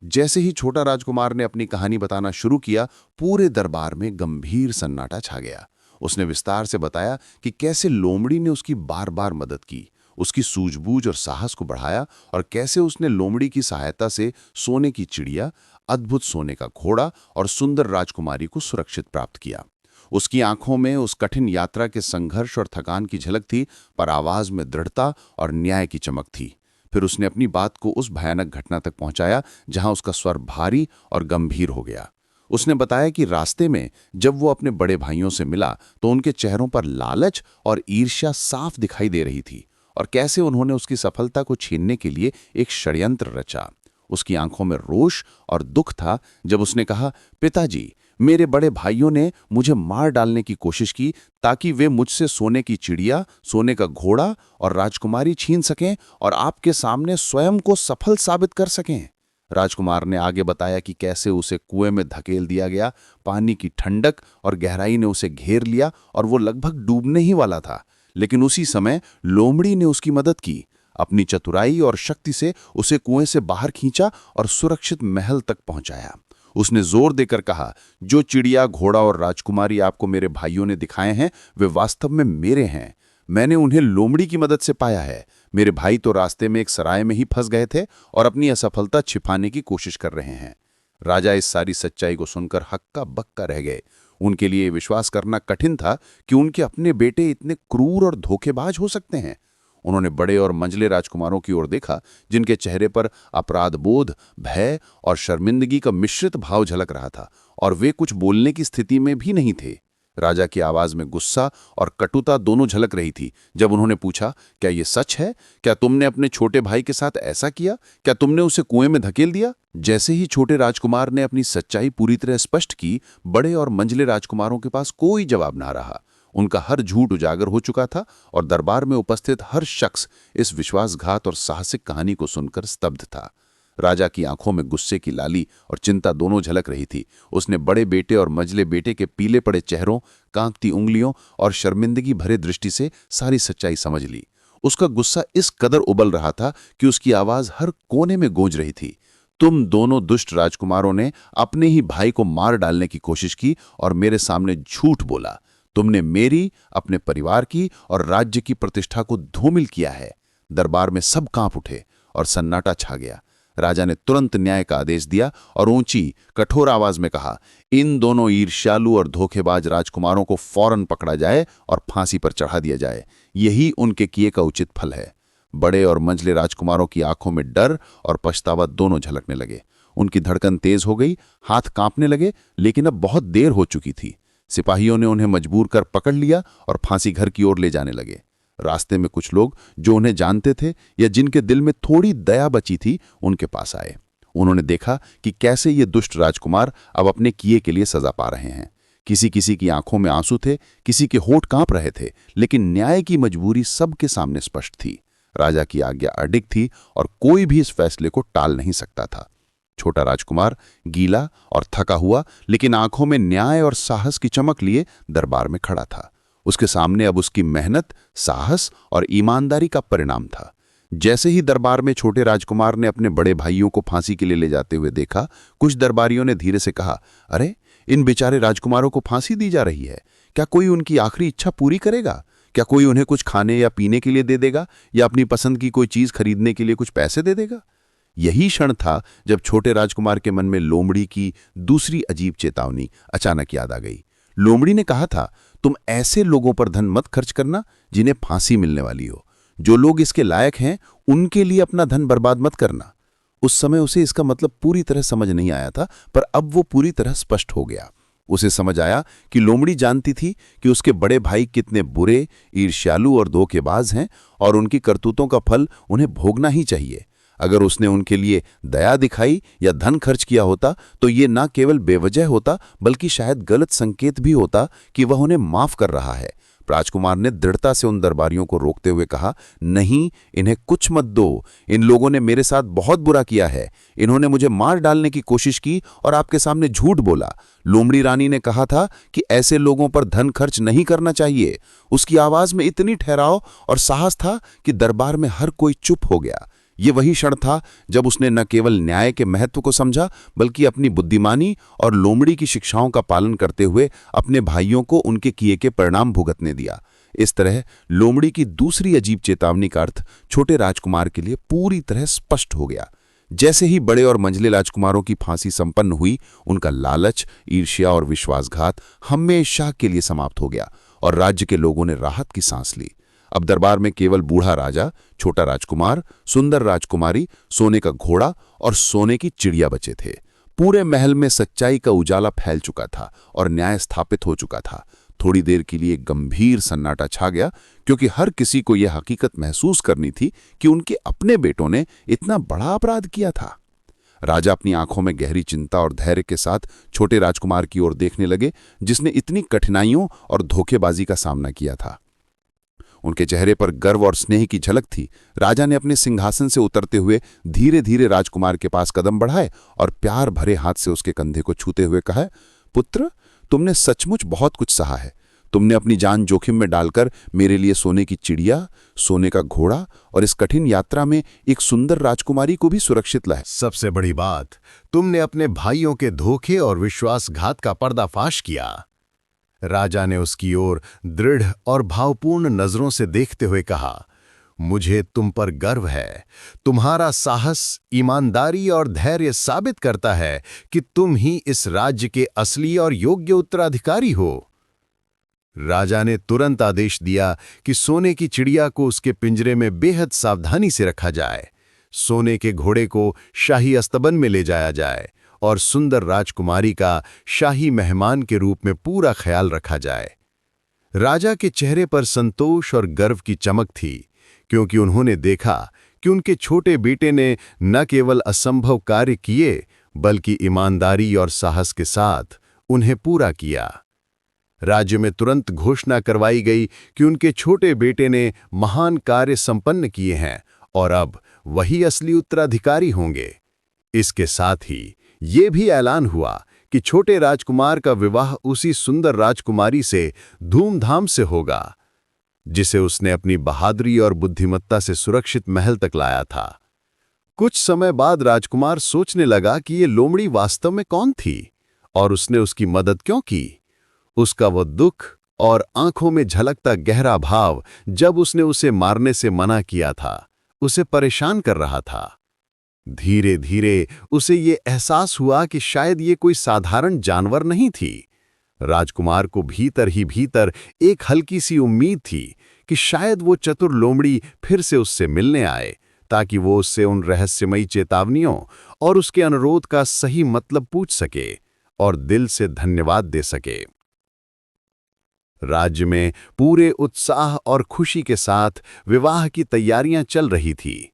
[SPEAKER 4] जैसे ही छोटा राजकुमार ने अपनी कहानी बताना शुरू किया, पूरे दरबार में गंभीर सन्नाटा छा गया। उसने विस्तार से बताया कि कैसे लोमड़ी ने उसकी बार बार मदद की, उसकी सूझबूझ और साहस को बढ़ाया, और कैसे उसने लोमड़ी की सहायता से सोने की चिड़िया अद्भुत सोने का घोड़ा और सुंदर राजकुमारी को सुरक्षित प्राप्त किया। उसकी आंखों में उस कठिन यात्रा के संघर्ष और थकान की झलक थी, पर आवाज में दृढ़ता और न्याय की चमक थी। फिर उसने अपनी बात को उस भयानक घटना तक पहुंचाया जहां उसका स्वर भारी और गंभीर हो गया। उसने बताया कि रास्ते में जब वो अपने बड़े भाइयों से मिला तो उनके चेहरों पर लालच और ईर्ष्या साफ दिखाई दे रही थी, और कैसे उन्होंने उसकी सफलता को छीनने के लिए एक षड्यंत्र रचा। उसकी आंखों में रोष और दुख था जब उसने कहा, पिताजी, मेरे बड़े भाइयों ने मुझे मार डालने की कोशिश की ताकि वे मुझसे सोने की चिड़िया, सोने का घोड़ा और राजकुमारी छीन सकें और आपके सामने स्वयं को सफल साबित कर सकें। राजकुमार ने आगे बताया कि कैसे उसे कुएं में धकेल दिया गया, पानी की ठंडक और गहराई ने उसे घेर लिया और वो लगभग डूबने ही वाला था। लेकिन उसी समय लोमड़ी ने उसकी मदद की, अपनी चतुराई और शक्ति से उसे कुएं से बाहर खींचा और सुरक्षित महल तक पहुंचाया। उसने जोर देकर कहा, जो चिड़िया, घोड़ा और राजकुमारी आपको मेरे भाइयों ने दिखाए हैं वे वास्तव में मेरे हैं। मैंने उन्हें लोमड़ी की मदद से पाया है। मेरे भाई तो रास्ते में एक सराय में ही फंस गए थे और अपनी असफलता छिपाने की कोशिश कर रहे हैं। राजा इस सारी सच्चाई को सुनकर हक्का बक्का रह गए। उनके लिए विश्वास करना कठिन था कि उनके अपने बेटे इतने क्रूर और धोखेबाज हो सकते हैं। उन्होंने बड़े और मंझले राजकुमारों की ओर देखा, जिनके चेहरे पर अपराध बोध, भय और शर्मिंदगी का मिश्रित भाव झलक रहा था, और वे कुछ बोलने की स्थिति में भी नहीं थे। राजा की आवाज में गुस्सा और कटुता दोनों झलक रही थी जब उन्होंने पूछा, क्या ये सच है? क्या तुमने अपने छोटे भाई के साथ ऐसा किया? क्या तुमने उसे कुएं में धकेल दिया? जैसे ही छोटे राजकुमार ने अपनी सच्चाई पूरी तरह स्पष्ट की, बड़े और मंझले राजकुमारों के पास कोई जवाब ना रहा। उनका हर झूठ उजागर हो चुका था और दरबार में उपस्थित हर शख्स इस विश्वासघात और साहसिक कहानी को सुनकर स्तब्ध था। राजा की आंखों में गुस्से की लाली और चिंता दोनों झलक रही थी। उसने बड़े बेटे और मंझले बेटे के पीले पड़े चेहरों, कांपती उंगलियों और शर्मिंदगी भरे दृष्टि से सारी सच्चाई समझ ली। उसका गुस्सा इस कदर उबल रहा था कि उसकी आवाज हर कोने में गूंज रही थी। तुम दोनों दुष्ट राजकुमारों ने अपने ही भाई को मार डालने की कोशिश की और मेरे सामने झूठ बोला। तुमने मेरी, अपने परिवार की और राज्य की प्रतिष्ठा को धूमिल किया है। दरबार में सब कांप उठे और सन्नाटा छा गया। राजा ने तुरंत न्याय का आदेश दिया और ऊंची, कठोर आवाज में कहा, इन दोनों ईर्ष्यालु और धोखेबाज राजकुमारों को फौरन पकड़ा जाए और फांसी पर चढ़ा दिया जाए। यही उनके किए का उचित फल है। बड़े और मंझले राजकुमारों की आंखों में डर और पछतावा दोनों झलकने लगे। उनकी धड़कन तेज हो गई, हाथ कांपने लगे, लेकिन अब बहुत देर हो चुकी थी। सिपाहियों ने उन्हें मजबूर कर पकड़ लिया और फांसी घर की ओर ले जाने लगे। रास्ते में कुछ लोग जो उन्हें जानते थे या जिनके दिल में थोड़ी दया बची थी, उनके पास आए। उन्होंने देखा कि कैसे ये दुष्ट राजकुमार अब अपने किए के लिए सजा पा रहे हैं। किसी किसी की आंखों में आंसू थे, किसी के होंठ कांप रहे थे, लेकिन न्याय की मजबूरी सबके सामने स्पष्ट थी। राजा की आज्ञा अडिग थी और कोई भी इस फैसले को टाल नहीं सकता था। छोटा राजकुमार गीला और थका हुआ, लेकिन आंखों में न्याय और साहस की चमक लिए दरबार में खड़ा था। उसके सामने अब उसकी मेहनत, साहस और ईमानदारी का परिणाम था। जैसे ही दरबार में छोटे राजकुमार ने अपने बड़े भाइयों को फांसी के लिए ले जाते हुए देखा, कुछ दरबारियों ने धीरे से कहा, अरे, इन बेचारे राजकुमारों को फांसी दी जा रही है। क्या कोई उनकी आखिरी इच्छा पूरी करेगा? क्या कोई उन्हें कुछ खाने या पीने के लिए दे देगा या अपनी पसंद की कोई चीज खरीदने के लिए कुछ पैसे दे देगा? यही क्षण था जब छोटे राजकुमार के मन में लोमड़ी की दूसरी अजीब चेतावनी अचानक याद आ गई। लोमड़ी ने कहा था, तुम ऐसे लोगों पर धन मत खर्च करना जिन्हें फांसी मिलने वाली हो। जो लोग इसके लायक हैं उनके लिए अपना धन बर्बाद मत करना। उस समय उसे इसका मतलब पूरी तरह समझ नहीं आया था, पर अब वो पूरी तरह स्पष्ट हो गया। उसे समझ आया कि लोमड़ी जानती थी कि उसके बड़े भाई कितने बुरे, ईर्ष्यालु और धोखेबाज हैं और उनकी करतूतों का फल उन्हें भोगना ही चाहिए। अगर उसने उनके लिए दया दिखाई या धन खर्च किया होता तो ये न केवल बेवजह होता, बल्कि शायद गलत संकेत भी होता कि वह उन्हें माफ कर रहा है। राजकुमार ने दृढ़ता से उन दरबारियों को रोकते हुए कहा, नहीं, इन्हें कुछ मत दो। इन लोगों ने मेरे साथ बहुत बुरा किया है। इन्होंने मुझे मार डालने की कोशिश की और आपके सामने झूठ बोला। लोमड़ी रानी ने कहा था कि ऐसे लोगों पर धन खर्च नहीं करना चाहिए। उसकी आवाज में इतनी ठहराव और साहस था कि दरबार में हर कोई चुप हो गया। ये वही क्षण था जब उसने न केवल न्याय के महत्व को समझा, बल्कि अपनी बुद्धिमानी और लोमड़ी की शिक्षाओं का पालन करते हुए अपने भाइयों को उनके किए के परिणाम भुगतने दिया। इस तरह लोमड़ी की दूसरी अजीब चेतावनी का अर्थ छोटे राजकुमार के लिए पूरी तरह स्पष्ट हो गया। जैसे ही बड़े और मंझले राजकुमारों की फांसी संपन्न हुई, उनका लालच, ईर्ष्या और विश्वासघात हमेशा के लिए समाप्त हो गया और राज्य के लोगों ने राहत की सांस ली। अब दरबार में केवल बूढ़ा राजा, छोटा राजकुमार, सुंदर राजकुमारी, सोने का घोड़ा और सोने की चिड़िया बचे थे। पूरे महल में सच्चाई का उजाला फैल चुका था और न्याय स्थापित हो चुका था। थोड़ी देर के लिए गंभीर सन्नाटा छा गया, क्योंकि हर किसी को यह हकीकत महसूस करनी थी कि उनके अपने बेटों ने इतना बड़ा अपराध किया था। राजा अपनी आंखों में गहरी चिंता और धैर्य के साथ छोटे राजकुमार की ओर देखने लगे, जिसने इतनी कठिनाइयों और धोखेबाजी का सामना किया था। उनके चेहरे पर गर्व और स्नेह की झलक थी। राजा ने अपने सिंहासन से उतरते हुए धीरे धीरे राजकुमार के पास कदम बढ़ाए और प्यार भरे हाथ से उसके कंधे को छूते हुए कहा, पुत्र, तुमने सचमुच बहुत कुछ सहा है। तुमने अपनी जान जोखिम में डालकर मेरे लिए सोने की चिड़िया, सोने का घोड़ा और इस कठिन यात्रा में एक सुंदर राजकुमारी को भी सुरक्षित लाया।
[SPEAKER 6] सबसे बड़ी बात, तुमने अपने भाइयों के धोखे और विश्वासघात का पर्दाफाश किया। राजा ने उसकी ओर दृढ़ और भावपूर्ण नजरों से देखते हुए कहा, मुझे तुम पर गर्व है। तुम्हारा साहस, ईमानदारी और धैर्य साबित करता है कि तुम ही इस राज्य के असली और योग्य उत्तराधिकारी हो। राजा ने तुरंत आदेश दिया कि सोने की चिड़िया को उसके पिंजरे में बेहद सावधानी से रखा जाए, सोने के घोड़े को शाही अस्तबन में ले जाया जाए और सुंदर राजकुमारी का शाही मेहमान के रूप में पूरा ख्याल रखा जाए। राजा के चेहरे पर संतोष और गर्व की चमक थी, क्योंकि उन्होंने देखा कि उनके छोटे बेटे ने न केवल असंभव कार्य किए, बल्कि ईमानदारी और साहस के साथ उन्हें पूरा किया। राज्य में तुरंत घोषणा करवाई गई कि उनके छोटे बेटे ने महान कार्य संपन्न किए हैं और अब वही असली उत्तराधिकारी होंगे। इसके साथ ही ये भी ऐलान हुआ कि छोटे राजकुमार का विवाह उसी सुंदर राजकुमारी से धूमधाम से होगा, जिसे उसने अपनी बहादुरी और बुद्धिमत्ता से सुरक्षित महल तक लाया था। कुछ समय बाद राजकुमार सोचने लगा कि ये लोमड़ी वास्तव में कौन थी और उसने उसकी मदद क्यों की। उसका वो दुख और आंखों में झलकता गहरा भाव, जब उसने उसे मारने से मना किया था, उसे परेशान कर रहा था। धीरे धीरे उसे ये एहसास हुआ कि शायद ये कोई साधारण जानवर नहीं थी। राजकुमार को भीतर ही भीतर एक हल्की सी उम्मीद थी कि शायद वो चतुर लोमड़ी फिर से उससे मिलने आए, ताकि वो उससे उन रहस्यमयी चेतावनियों और उसके अनुरोध का सही मतलब पूछ सके और दिल से धन्यवाद दे सके। राज्य में पूरे उत्साह और खुशी के साथ विवाह की तैयारियां चल रही थी।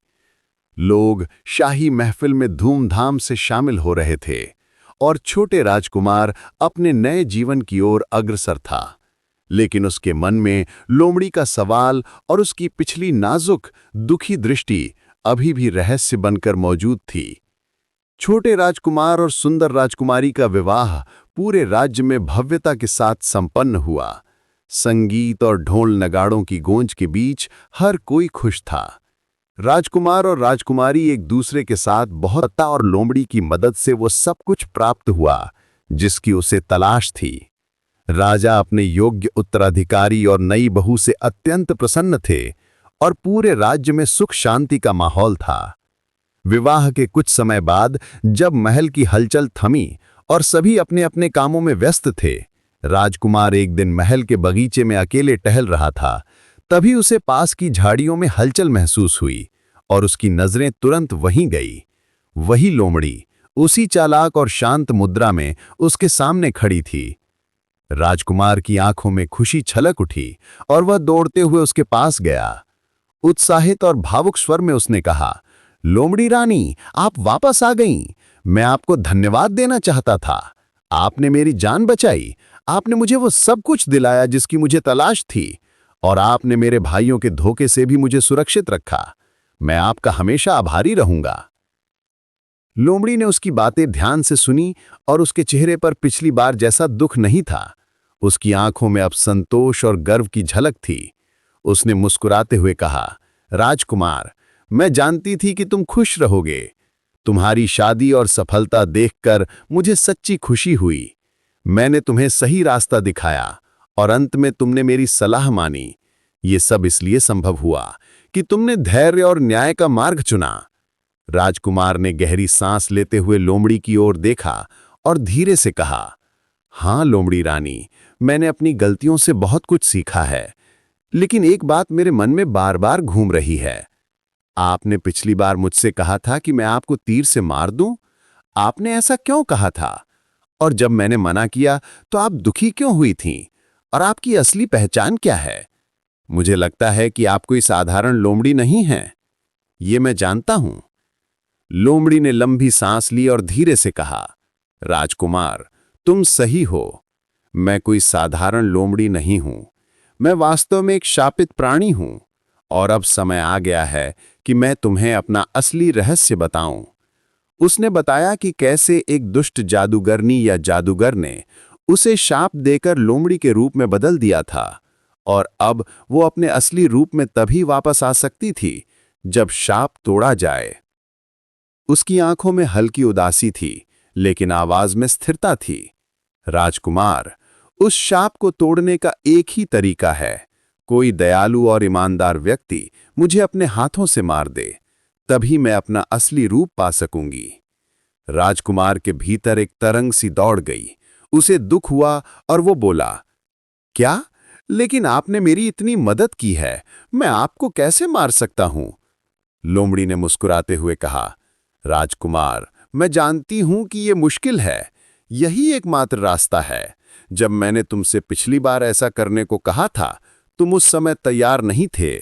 [SPEAKER 6] लोग शाही महफिल में धूमधाम से शामिल हो रहे थे और छोटे राजकुमार अपने नए जीवन की ओर अग्रसर था। लेकिन उसके मन में लोमड़ी का सवाल और उसकी पिछली नाजुक, दुखी दृष्टि अभी भी रहस्य बनकर मौजूद थी। छोटे राजकुमार और सुंदर राजकुमारी का विवाह पूरे राज्य में भव्यता के साथ संपन्न हुआ। संगीत और ढोल नगाड़ों की गूंज के बीच हर कोई खुश था। राजकुमार और राजकुमारी एक दूसरे के साथ बहुत और लोमड़ी की मदद से वो सब कुछ प्राप्त हुआ जिसकी उसे तलाश थी। राजा अपने योग्य उत्तराधिकारी और नई बहू से अत्यंत प्रसन्न थे और पूरे राज्य में सुख शांति का माहौल था। विवाह के कुछ समय बाद जब महल की हलचल थमी और सभी अपने अपने कामों में व्यस्त थे, राजकुमार एक दिन महल के बगीचे में अकेले टहल रहा था। तभी उसे पास की झाड़ियों में हलचल महसूस हुई और उसकी नजरें तुरंत वहीं गई। वही लोमड़ी उसी चालाक और शांत मुद्रा में उसके सामने खड़ी थी। राजकुमार की आंखों में खुशी छलक उठी और वह दौड़ते हुए उसके पास गया। उत्साहित और भावुक स्वर में उसने कहा, लोमड़ी रानी, आप वापस आ गईं। मैं आपको धन्यवाद देना चाहता था। आपने मेरी जान बचाई। आपने मुझे वो सब कुछ दिलाया जिसकी मुझे तलाश थी और आपने मेरे भाइयों के धोखे से भी मुझे सुरक्षित रखा। मैं आपका हमेशा आभारी रहूंगा। लोमड़ी ने उसकी बातें ध्यान से सुनी और उसके चेहरे पर पिछली बार जैसा दुख नहीं था। उसकी आंखों में अब संतोष और गर्व की झलक थी। उसने मुस्कुराते हुए कहा, राजकुमार, मैं जानती थी कि तुम खुश रहोगे। तुम्हारी शादी और सफलता देखकर मुझे सच्ची खुशी हुई। मैंने तुम्हें सही रास्ता दिखाया और अंत में तुमने मेरी सलाह मानी। ये सब इसलिए संभव हुआ कि तुमने धैर्य और न्याय का मार्ग चुना। राजकुमार ने गहरी सांस लेते हुए लोमड़ी की ओर देखा और धीरे से कहा, हाँ लोमड़ी रानी, मैंने अपनी गलतियों से बहुत कुछ सीखा है, लेकिन एक बात मेरे मन में बार बार घूम रही है। आपने पिछली बार मुझसे कहा था कि मैं आपको तीर से मार दूं। आपने ऐसा क्यों कहा था? और जब मैंने मना किया तो आप दुखी क्यों हुई थीं? और आपकी असली पहचान क्या है? मुझे लगता है कि आप कोई साधारण लोमड़ी नहीं हैं। ये मैं जानता हूं। लोमड़ी ने लंबी सांस ली और धीरे से कहा, राजकुमार, तुम सही हो। मैं कोई साधारण लोमड़ी नहीं हूं। मैं वास्तव में एक शापित प्राणी हूं और अब समय आ गया है कि मैं तुम्हें अपना असली रहस्य बताऊं। उसने बताया कि कैसे एक दुष्ट जादूगरनी या जादूगर ने उसे शाप देकर लोमड़ी के रूप में बदल दिया था और अब वो अपने असली रूप में तभी वापस आ सकती थी जब शाप तोड़ा जाए। उसकी आंखों में हल्की उदासी थी, लेकिन आवाज में स्थिरता थी। राजकुमार, उस शाप को तोड़ने का एक ही तरीका है। कोई दयालु और ईमानदार व्यक्ति मुझे अपने हाथों से मार दे, तभी मैं अपना असली रूप पा सकूंगी। राजकुमार के भीतर एक तरंग सी दौड़ गई। उसे दुख हुआ और वो बोला, क्या? लेकिन आपने मेरी इतनी मदद की है, मैं आपको कैसे मार सकता हूं? लोमड़ी ने मुस्कुराते हुए कहा, राजकुमार, मैं जानती हूं कि यह मुश्किल है। यही एकमात्र रास्ता है। जब मैंने तुमसे पिछली बार ऐसा करने को कहा था, तुम उस समय तैयार नहीं थे।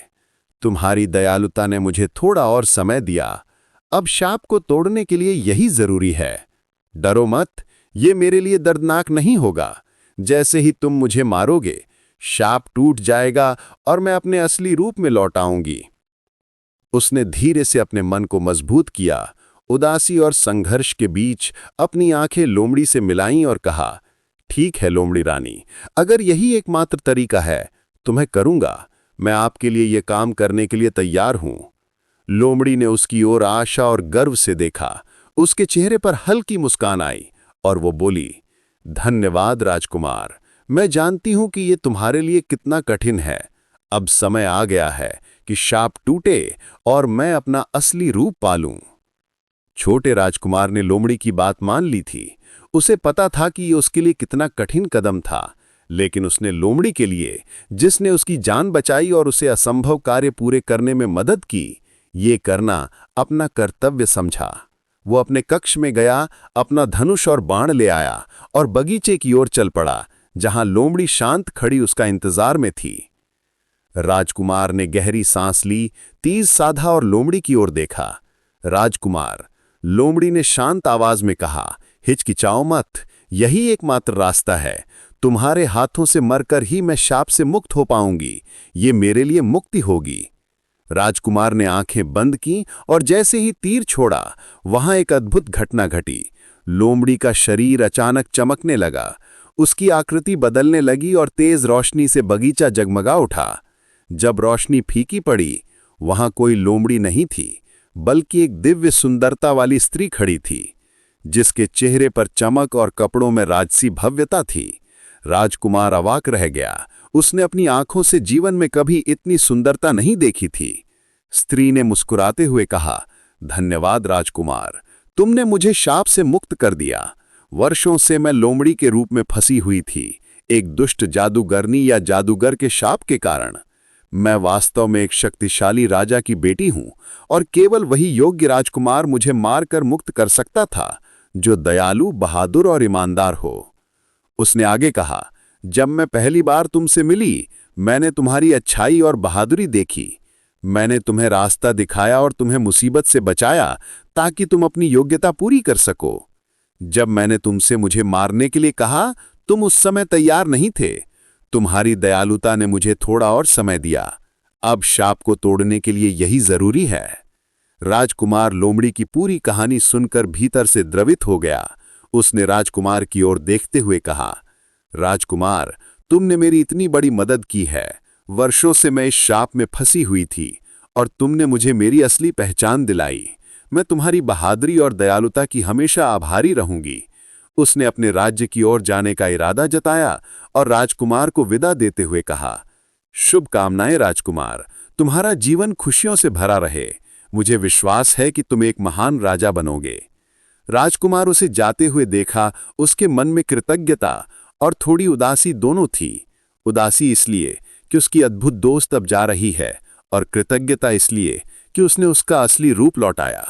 [SPEAKER 6] तुम्हारी दयालुता ने मुझे थोड़ा और समय दिया। अब शाप को तोड़ने के लिए यही जरूरी है। डरो मत, ये मेरे लिए दर्दनाक नहीं होगा। जैसे ही तुम मुझे मारोगे, शाप टूट जाएगा और मैं अपने असली रूप में लौट आऊंगी। उसने धीरे से अपने मन को मजबूत किया, उदासी और संघर्ष के बीच अपनी आंखें लोमड़ी से मिलाईं और कहा, ठीक है लोमड़ी रानी, अगर यही एकमात्र तरीका है तो मैं करूंगा। मैं आपके लिए यह काम करने के लिए तैयार हूं। लोमड़ी ने उसकी ओर आशा और गर्व से देखा। उसके चेहरे पर हल्की मुस्कान आई और वो बोली, धन्यवाद राजकुमार, मैं जानती हूं कि यह तुम्हारे लिए कितना कठिन है। अब समय आ गया है कि शाप टूटे और मैं अपना असली रूप पालूं। छोटे राजकुमार ने लोमड़ी की बात मान ली थी। उसे पता था कि यह उसके लिए कितना कठिन कदम था, लेकिन उसने लोमड़ी के लिए, जिसने उसकी जान बचाई और उसे असंभव कार्य पूरे करने में मदद की, ये करना अपना कर्तव्य समझा। वो अपने कक्ष में गया, अपना धनुष और बाण ले आया और बगीचे की ओर चल पड़ा, जहां लोमड़ी शांत खड़ी उसका इंतजार में थी। राजकुमार ने गहरी सांस ली, तीर साधा और लोमड़ी की ओर देखा। राजकुमार, लोमड़ी ने शांत आवाज में कहा, हिचकिचाओ मत, यही एकमात्र रास्ता है। तुम्हारे हाथों से मरकर ही मैं शाप से मुक्त हो पाऊंगी। ये मेरे लिए मुक्ति होगी। राजकुमार ने आंखें बंद की और जैसे ही तीर छोड़ा, वहां एक अद्भुत घटना घटी। लोमड़ी का शरीर अचानक चमकने लगा। उसकी आकृति बदलने लगी और तेज रोशनी से बगीचा जगमगा उठा। जब रोशनी फीकी पड़ी, वहां कोई लोमड़ी नहीं थी, बल्कि एक दिव्य सुंदरता वाली स्त्री खड़ी थी, जिसके चेहरे पर चमक और कपड़ों में राजसी भव्यता थी। राजकुमार अवाक रह गया। उसने अपनी आंखों से जीवन में कभी इतनी सुंदरता नहीं देखी थी। स्त्री ने मुस्कुराते हुए कहा, धन्यवाद राजकुमार, तुमने मुझे शाप से मुक्त कर दिया। वर्षों से मैं लोमड़ी के रूप में फंसी हुई थी, एक दुष्ट जादूगरनी या जादूगर के शाप के कारण। मैं वास्तव में एक शक्तिशाली राजा की बेटी हूं और केवल वही योग्य राजकुमार मुझे मारकर मुक्त कर सकता था, जो दयालु, बहादुर और ईमानदार हो। उसने आगे कहा, जब मैं पहली बार तुमसे मिली, मैंने तुम्हारी अच्छाई और बहादुरी देखी। मैंने तुम्हें रास्ता दिखाया और तुम्हें मुसीबत से बचाया ताकि तुम अपनी योग्यता पूरी कर सको। जब मैंने तुमसे मुझे मारने के लिए कहा, तुम उस समय तैयार नहीं थे। तुम्हारी दयालुता ने मुझे थोड़ा और समय दिया। अब शाप को तोड़ने के लिए यही जरूरी है। राजकुमार लोमड़ी की पूरी कहानी सुनकर भीतर से द्रवित हो गया। उसने राजकुमार की ओर देखते हुए कहा, राजकुमार, तुमने मेरी इतनी बड़ी मदद की है। वर्षों से मैं इस शाप में फंसी हुई थी और तुमने मुझे मेरी असली पहचान दिलाई। मैं तुम्हारी बहादुरी और दयालुता की हमेशा आभारी रहूंगी। उसने अपने राज्य की ओर जाने का इरादा जताया और राजकुमार को विदा देते हुए कहा, शुभकामनाएं राजकुमार, तुम्हारा जीवन खुशियों से भरा रहे। मुझे विश्वास है कि तुम एक महान राजा बनोगे। राजकुमार उसे जाते हुए देखा। उसके मन में कृतज्ञता और थोड़ी उदासी दोनों थी। उदासी इसलिए कि उसकी अद्भुत दोस्त अब जा रही है, और कृतज्ञता इसलिए कि उसने उसका असली रूप लौटाया।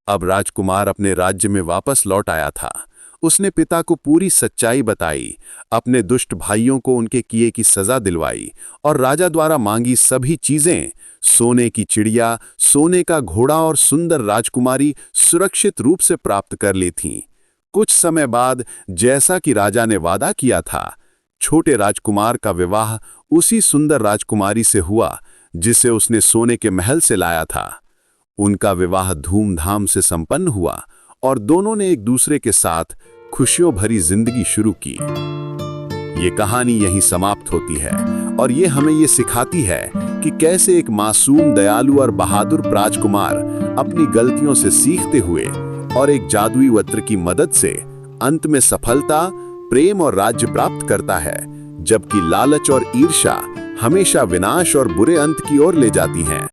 [SPEAKER 6] अब राजकुमार अपने राज्य में वापस लौट आया था। उसने पिता को पूरी सच्चाई बताई, अपने दुष्ट भाइयों को उनके किए की सजा दिलवाई और राजा द्वारा मांगी सभी चीजें, सोने की चिड़िया, सोने का घोड़ा और सुंदर राजकुमारी सुरक्षित रूप से प्राप्त कर ली थीं। कुछ समय बाद, जैसा कि राजा ने वादा किया था, छोटे राजकुमार का विवाह उसी सुंदर राजकुमारी से हुआ जिसे उसने सोने के महल से लाया था। उनका विवाह धूमधाम से संपन्न हुआ और दोनों ने एक दूसरे के साथ खुशियों भरी जिंदगी शुरू की। ये कहानी यहीं समाप्त होती है और ये हमें ये सिखाती है कि कैसे एक मासूम, दयालु और बहादुर राजकुमार अपनी गलतियों से सीखते हुए और एक जादुई वस्त्र की मदद से अंत में सफलता, प्रेम और राज्य प्राप्त करता है, जबकि लालच और ईर्ष्या हमेशा विनाश और बुरे अंत की ओर ले जाती हैं।